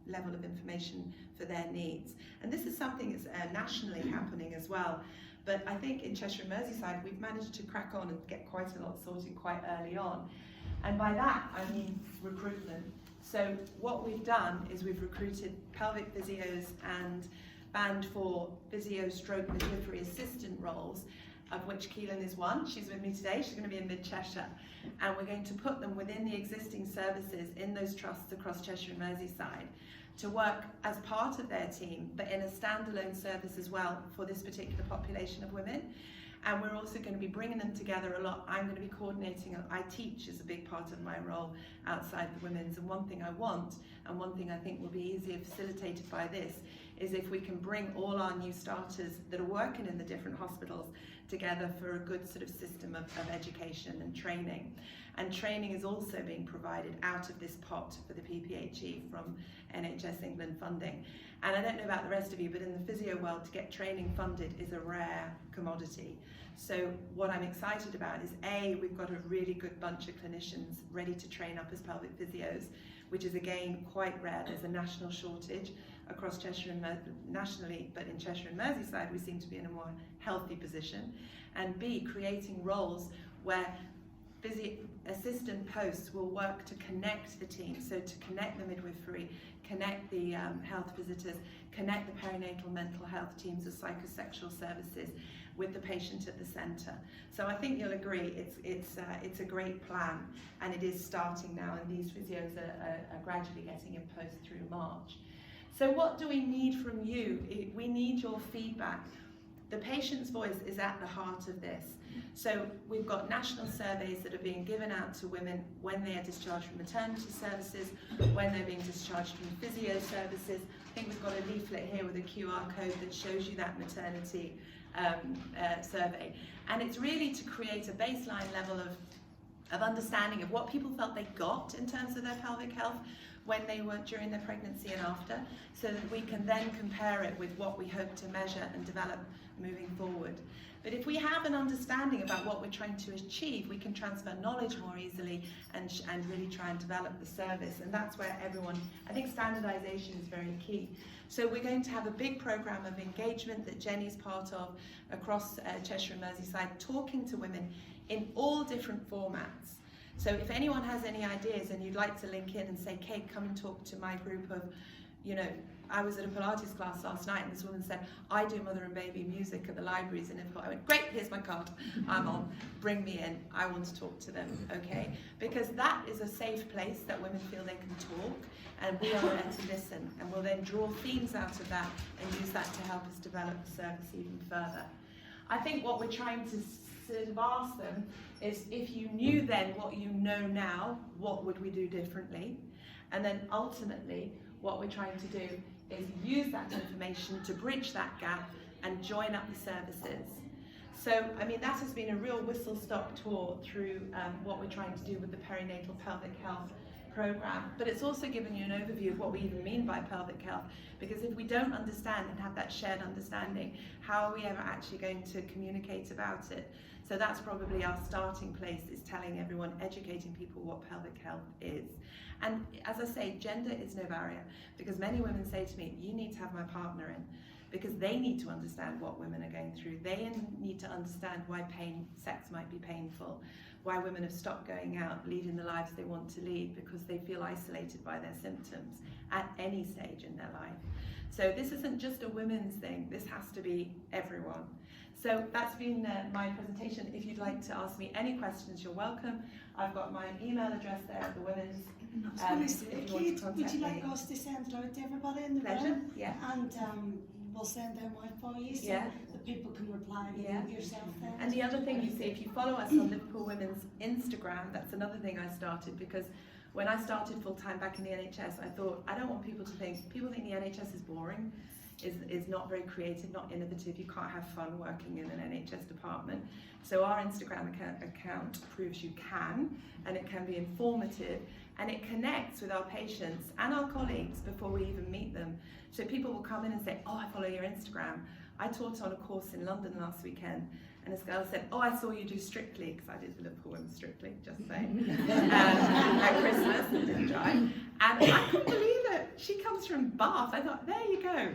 level of information for their needs. And this is something that's nationally happening as well. But I think in Cheshire and Merseyside, we've managed to crack on and get quite a lot sorted quite early on. And by that, I mean recruitment. So what we've done is we've recruited pelvic physios and band 4 physio/midwifery assistant roles, of which Keelan is one. She's with me today. She's going to be in Mid Cheshire, and we're going to put them within the existing services in those trusts across Cheshire and Merseyside to work as part of their team, but in a standalone service as well for this particular population of women. And we're also going to be bringing them together a lot. I'm going to be coordinating, I teach is a big part of my role outside the women's, and one thing I want, and one thing I think will be easier facilitated by this, is if we can bring all our new starters that are working in the different hospitals together for a good sort of system of education and training. And training is also being provided out of this pot for the PPHE from NHS England funding. And I don't know about the rest of you, but in the physio world, to get training funded is a rare commodity. So what I'm excited about is A, we've got a really good bunch of clinicians ready to train up as pelvic physios, which is again quite rare. There's a national shortage across Cheshire and nationally, but in Cheshire and Merseyside we seem to be in a more healthy position. And B, creating roles where assistant posts will work to connect the team, so to connect the midwifery, connect the health visitors, connect the perinatal mental health teams of psychosexual services with the patient at the centre. So I think you'll agree it's a great plan, and it is starting now, and these physios are gradually getting in post through March. So what do we need from you? We need your feedback. The patient's voice is at the heart of this. So we've got national surveys that are being given out to women when they are discharged from maternity services, when they're being discharged from physio services. I think we've got a leaflet here with a QR code that shows you that maternity survey. And it's really to create a baseline level of understanding of what people felt they got in terms of their pelvic health, when they were during their pregnancy and after, so that we can then compare it with what we hope to measure and develop moving forward. But if we have an understanding about what we're trying to achieve, we can transfer knowledge more easily and really try and develop the service. And that's where everyone, I think standardization is very key. So we're going to have a big program of engagement that Jenny's part of across Cheshire and Merseyside, talking to women in all different formats. So if anyone has any ideas and you'd like to link in and say, Kate, come and talk to my group of, you know, I was at a Pilates class last night and this woman said, I do mother and baby music at the libraries in Liverpool. I went, great, here's my card, I'm on, bring me in, I want to talk to them, okay? Because that is a safe place that women feel they can talk, and we are there to listen, and we'll then draw themes out of that and use that to help us develop the service even further. I think what we're trying to sort of ask them is, if you knew then what you know now, what would we do differently? And then ultimately, what we're trying to do is use that information to bridge that gap and join up the services. So, I mean, that has been a real whistle-stop tour through what we're trying to do with the perinatal pelvic health program. But it's also given you an overview of what we even mean by pelvic health, because if we don't understand and have that shared understanding, how are we ever actually going to communicate about it? So that's probably our starting place, is telling everyone, educating people what pelvic health is. And as I say, gender is no barrier, because many women say to me, you need to have my partner in, because they need to understand what women are going through. They need to understand why sex might be painful, why women have stopped going out, leading the lives they want to lead, because they feel isolated by their symptoms at any stage in their life. So this isn't just a women's thing, this has to be everyone. So that's been my presentation. If you'd like to ask me any questions, you're welcome. I've got my email address there at the women's. Kate, would you like us to send it out to everybody in the room? Yeah. And we'll send them out for you, so that people can reply to yourself then. And the other thing, you see, if you follow us on Liverpool Women's Instagram, that's another thing I started, because when I started full-time back in the NHS, I thought, I don't want people think the NHS is boring, is not very creative, not innovative, you can't have fun working in an NHS department. So our Instagram account proves you can, and it can be informative, and it connects with our patients and our colleagues before we even meet them. So people will come in and say, oh, I follow your Instagram. I taught on a course in London last weekend, and this girl said, oh, I saw you do Strictly, because I did the Liverpool Women's Strictly, just saying, at Christmas, and didn't try. And I couldn't believe it. She comes from Bath. I thought, there you go.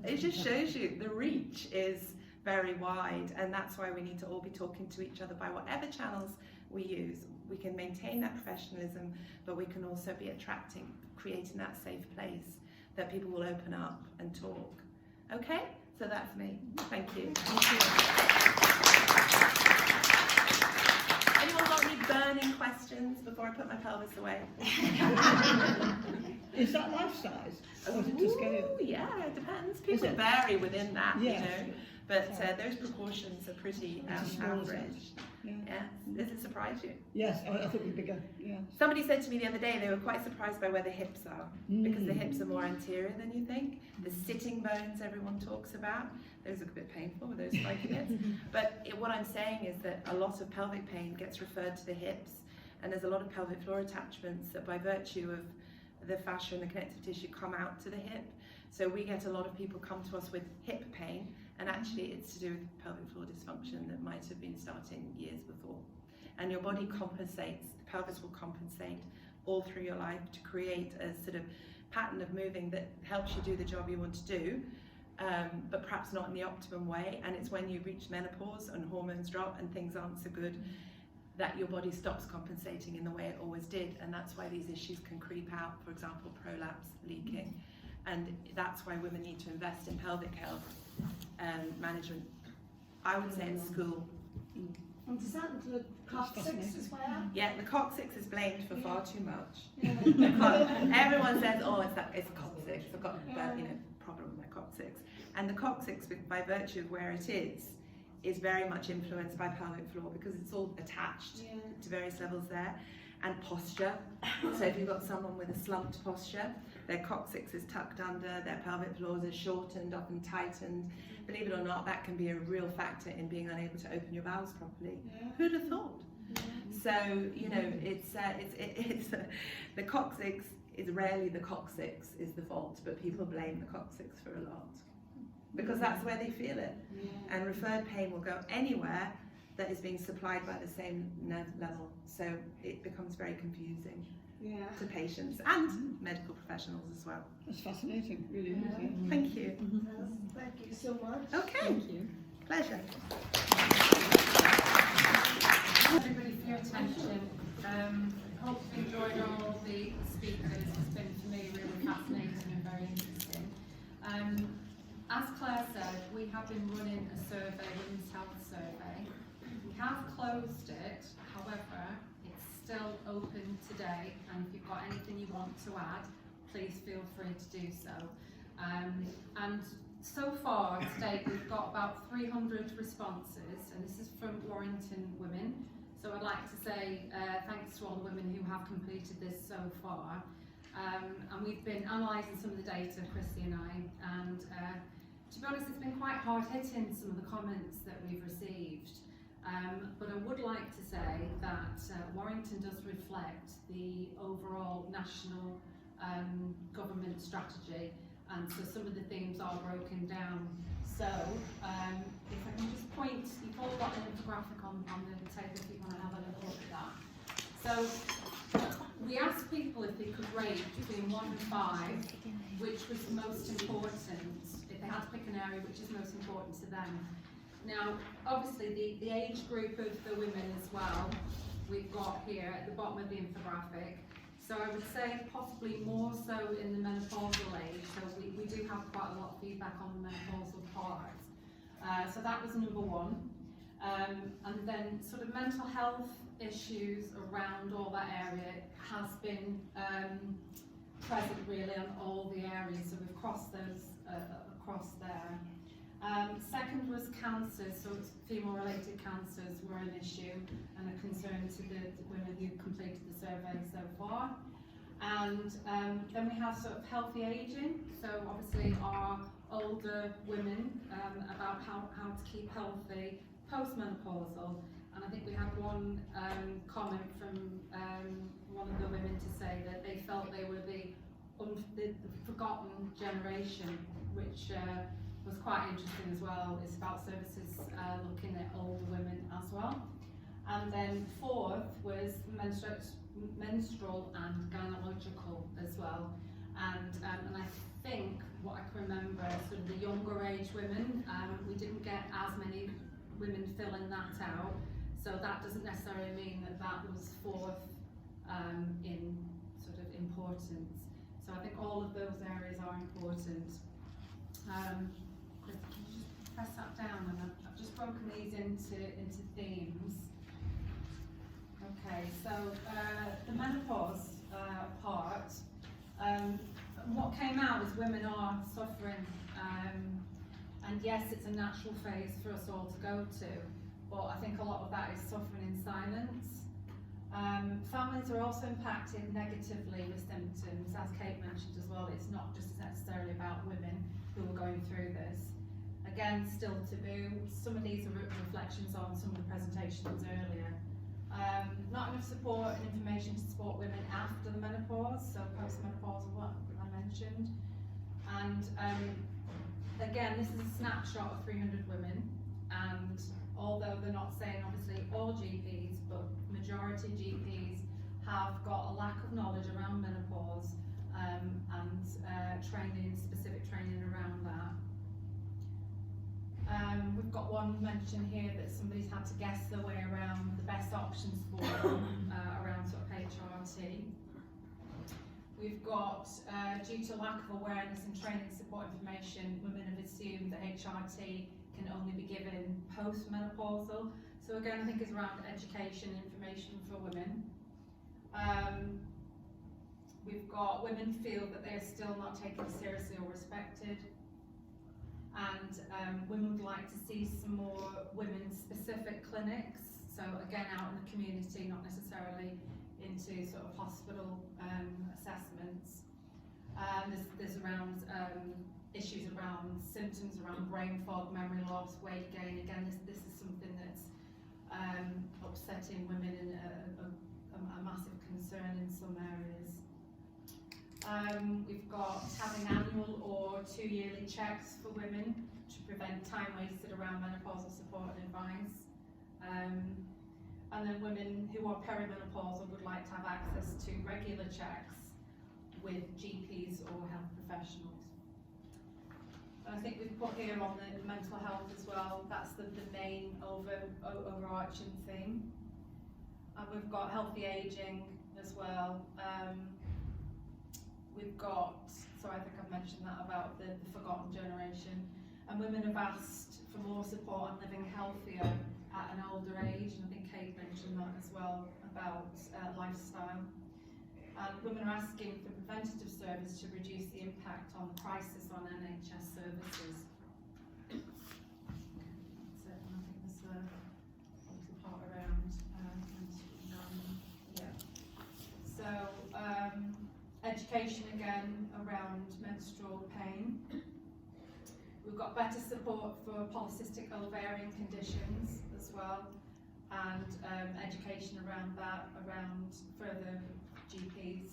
It just shows you the reach is very wide, and that's why we need to all be talking to each other by whatever channels we use. We can maintain that professionalism, but we can also be creating that safe place that people will open up and talk. Okay? So that's me. Thank you. Anyone got any burning questions before I put my pelvis away? Is that life size? Or is it to scale? Yeah, it depends. People vary within that, yes. You know. But those proportions are pretty average. Yeah. Does it surprise you? Yes, I thought it would be bigger. Yeah. Somebody said to me the other day they were quite surprised by where the hips are, because the hips are more anterior than you think. The sitting bones everyone talks about, those look a bit painful with those spiky bits. But what I'm saying is that a lot of pelvic pain gets referred to the hips, and there's a lot of pelvic floor attachments that by virtue of the fascia and the connective tissue come out to the hip. So we get a lot of people come to us with hip pain, and actually it's to do with pelvic floor dysfunction that might have been starting years before. And your body compensates, the pelvis will compensate all through your life to create a sort of pattern of moving that helps you do the job you want to do, but perhaps not in the optimum way. And it's when you reach menopause and hormones drop and things aren't so good that your body stops compensating in the way it always did. And that's why these issues can creep out, for example, prolapse, leaking. And that's why women need to invest in pelvic health management. I would say at school. And does that include coccyx as well? Yeah, the coccyx is blamed for far too much. Everyone says, oh, it's coccyx. I've got problem with my coccyx. And the coccyx, by virtue of where it is very much influenced by pelvic floor, because it's all attached to various levels there. And posture. So if you've got someone with a slumped posture, their coccyx is tucked under, their pelvic floors are shortened, often tightened. Believe it or not, that can be a real factor in being unable to open your bowels properly. Who'd have thought? So, you know, the coccyx it's rarely the coccyx is the fault, but people blame the coccyx for a lot. Because that's where they feel it. And referred pain will go anywhere that is being supplied by the same nerve level. So it becomes very confusing to patients and medical professionals as well. That's fascinating, really. Isn't it? Thank you. Thank you so much. Okay. Thank you. Pleasure. Everybody for your attention. Hope you've enjoyed all the speakers. It's been for me really fascinating and very interesting. As Claire said, we have been running a survey, women's health survey. We have closed it, however, it's still open today, and if you've got anything you want to add, please feel free to do so. And so far to date, we've got about 300 responses, and this is from Warrington women. So I'd like to say thanks to all the women who have completed this so far. And we've been analysing some of the data, Chrissy and I, and to be honest, it's been quite hard-hitting, some of the comments that we've received. But I would like to say that Warrington does reflect the overall national government strategy, and so some of the themes are broken down. So if I can just point, you've all got an infographic on the table if you want to have a little look at that. So we asked people if they could rate between 1 and 5, which was most important, if they had to pick an area which is most important to them. Now, obviously, the age group of the women as well, we've got here at the bottom of the infographic. So I would say possibly more so in the menopausal age. So we do have quite a lot of feedback on the menopausal part. So that was number 1. And then sort of mental health issues around all that area has been present really on all the areas. So we've crossed those across there. Second was cancers, so female-related cancers were an issue and a concern to the women who completed the survey so far. And then we have sort of healthy ageing, so obviously our older women about how to keep healthy post-menopausal. And I think we had one comment from one of the women to say that they felt they were the forgotten generation, which was quite interesting as well. It's about services looking at older women as well. And then 4th was menstrual and gynecological as well. And I think what I can remember, sort of the younger age women, we didn't get as many women filling that out. So that doesn't necessarily mean that that was 4th in sort of importance. So I think all of those areas are important. Chris, can you just press that down? And I've just broken these into themes. Okay, so the menopause part, what came out is women are suffering, and yes, it's a natural phase for us all to go to, but I think a lot of that is suffering in silence. Families are also impacted negatively with symptoms, as Kate mentioned as well. It's not just necessarily about women who are going through this. Again, still taboo. Some of these are reflections on some of the presentations earlier. Not enough support and information to support women after the menopause, so post-menopausal, what I mentioned. And again, this is a snapshot of 300 women, and although they're not saying obviously all GPs, but majority GPs have got a lack of knowledge around menopause and training, specific training around that. We've got one mention here that somebody's had to guess their way around the best options for them around sort of HRT. We've got, due to lack of awareness and training support information, women have assumed that HRT can only be given post-menopausal. So again, I think it's around education and information for women. We've got women feel that they're still not taken seriously or respected. And women would like to see some more women-specific clinics. So again, out in the community, not necessarily into sort of hospital assessments. There's around issues around symptoms around brain fog, memory loss, weight gain. Again, this is something that's upsetting women and a massive concern in some areas. We've got having annual or 2 yearly checks for women to prevent time wasted around menopausal support and advice. And then women who are perimenopausal would like to have access to regular checks with GPs or health professionals. I think we've put here on the mental health as well, that's the main overarching theme. And we've got healthy ageing as well. We've got, so I think I've mentioned that about the forgotten generation. And women have asked for more support on living healthier at an older age, and I think Kate mentioned that as well, about lifestyle. And women are asking for preventative service to reduce the impact on the crisis on NHS services. That's it, and I think there's a little part around So, education again around menstrual pain. We've got better support for polycystic ovarian conditions as well, and education around that, around further GPs,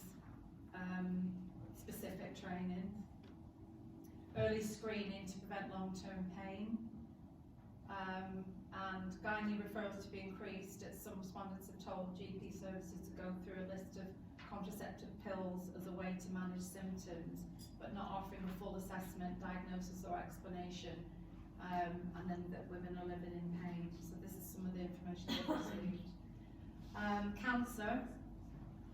specific training. Early screening to prevent long-term pain, and gynae referrals to be increased, as some respondents have told GP services to go through a list of contraceptive pills as a way to manage symptoms, but not offering a full assessment, diagnosis or explanation, and then that women are living in pain. So this is some of the information they've received. Cancer,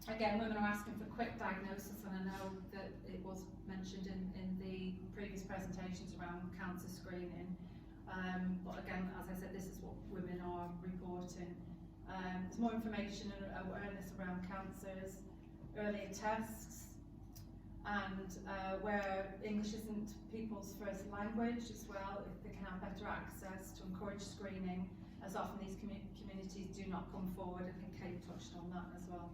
again, women are asking for quick diagnosis, and I know that it was mentioned in the previous presentations around cancer screening, but again, as I said, this is what women are reporting. There's more information and awareness around cancers, earlier tests, and where English isn't people's first language as well, if they can have better access to encourage screening, as often these communities do not come forward. I think Kate touched on that as well.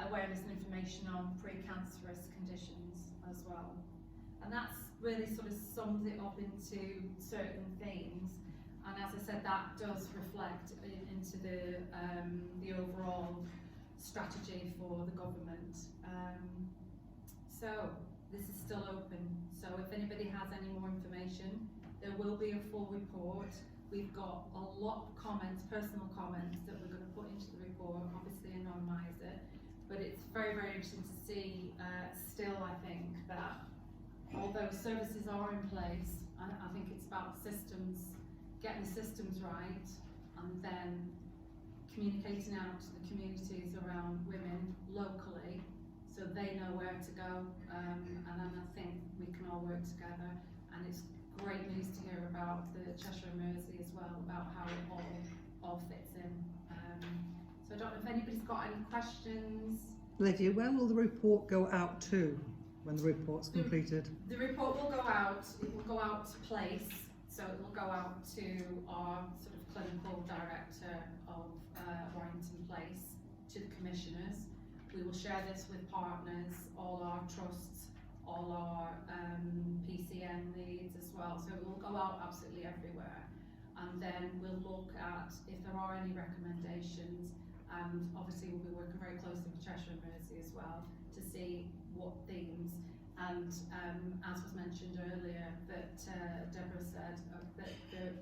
Awareness and information on precancerous conditions as well. And that's really sort of sums it up into certain themes. And as I said, that does reflect into the overall strategy for the government. So this is still open. So if anybody has any more information, there will be a full report. We've got a lot of comments, personal comments, that we're going to put into the report, obviously anonymise it. But it's very, very interesting to see still, I think, that although services are in place, I think it's about systems, getting the systems right, and then communicating out to the communities around women locally, so they know where to go, and then I think we can all work together. And it's great news to hear about the Cheshire and Mersey as well, about how it all fits in. So I don't know if anybody's got any questions. Lydia, where will the report go out to when the report's completed? The report will go out, it will go out to place, so it will go out to our sort of clinical director of Warrington Place, to the commissioners. We will share this with partners, all our trusts, all our PCN leads as well, so it will go out absolutely everywhere. And then we'll look at if there are any recommendations, and obviously we'll be working very closely with Cheshire and Mersey as well to see what themes, and as was mentioned earlier, that Deborah said that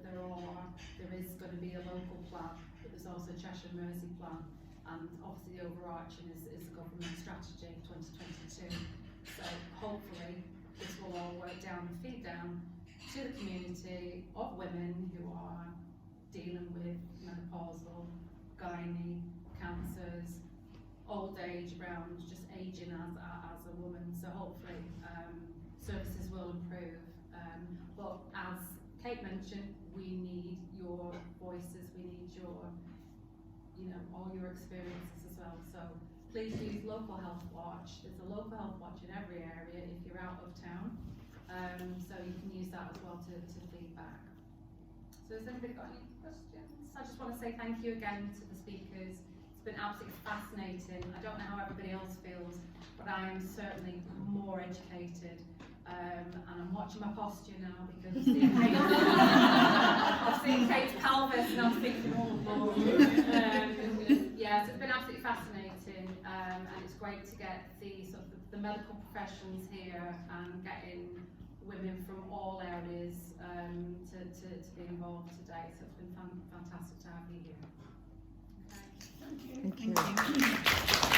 there is going to be a local plan, but there's also a Cheshire and Mersey plan, and obviously the overarching is the government strategy 2022. So hopefully this will all work down and feed down to the community of women who are dealing with menopausal, gynae, cancers, old age, around just aging as a woman. So hopefully services will improve. But as Kate mentioned, we need your voices, we need your, all your experiences as well. So please use local Healthwatch. There's a local Healthwatch in every area if you're out of town. So you can use that as well to feedback. So has anybody got any questions? I just want to say thank you again to the speakers. It's been absolutely fascinating. I don't know how everybody else feels, but I am certainly more educated. And I'm watching my posture now because I've seen Kate's pelvis and I'm thinking, oh Lord. Yeah, so it's been absolutely fascinating, and it's great to get the sort of the medical professions here and getting women from all areas to be involved today. So it's been fantastic to have you here. Okay. Thank you.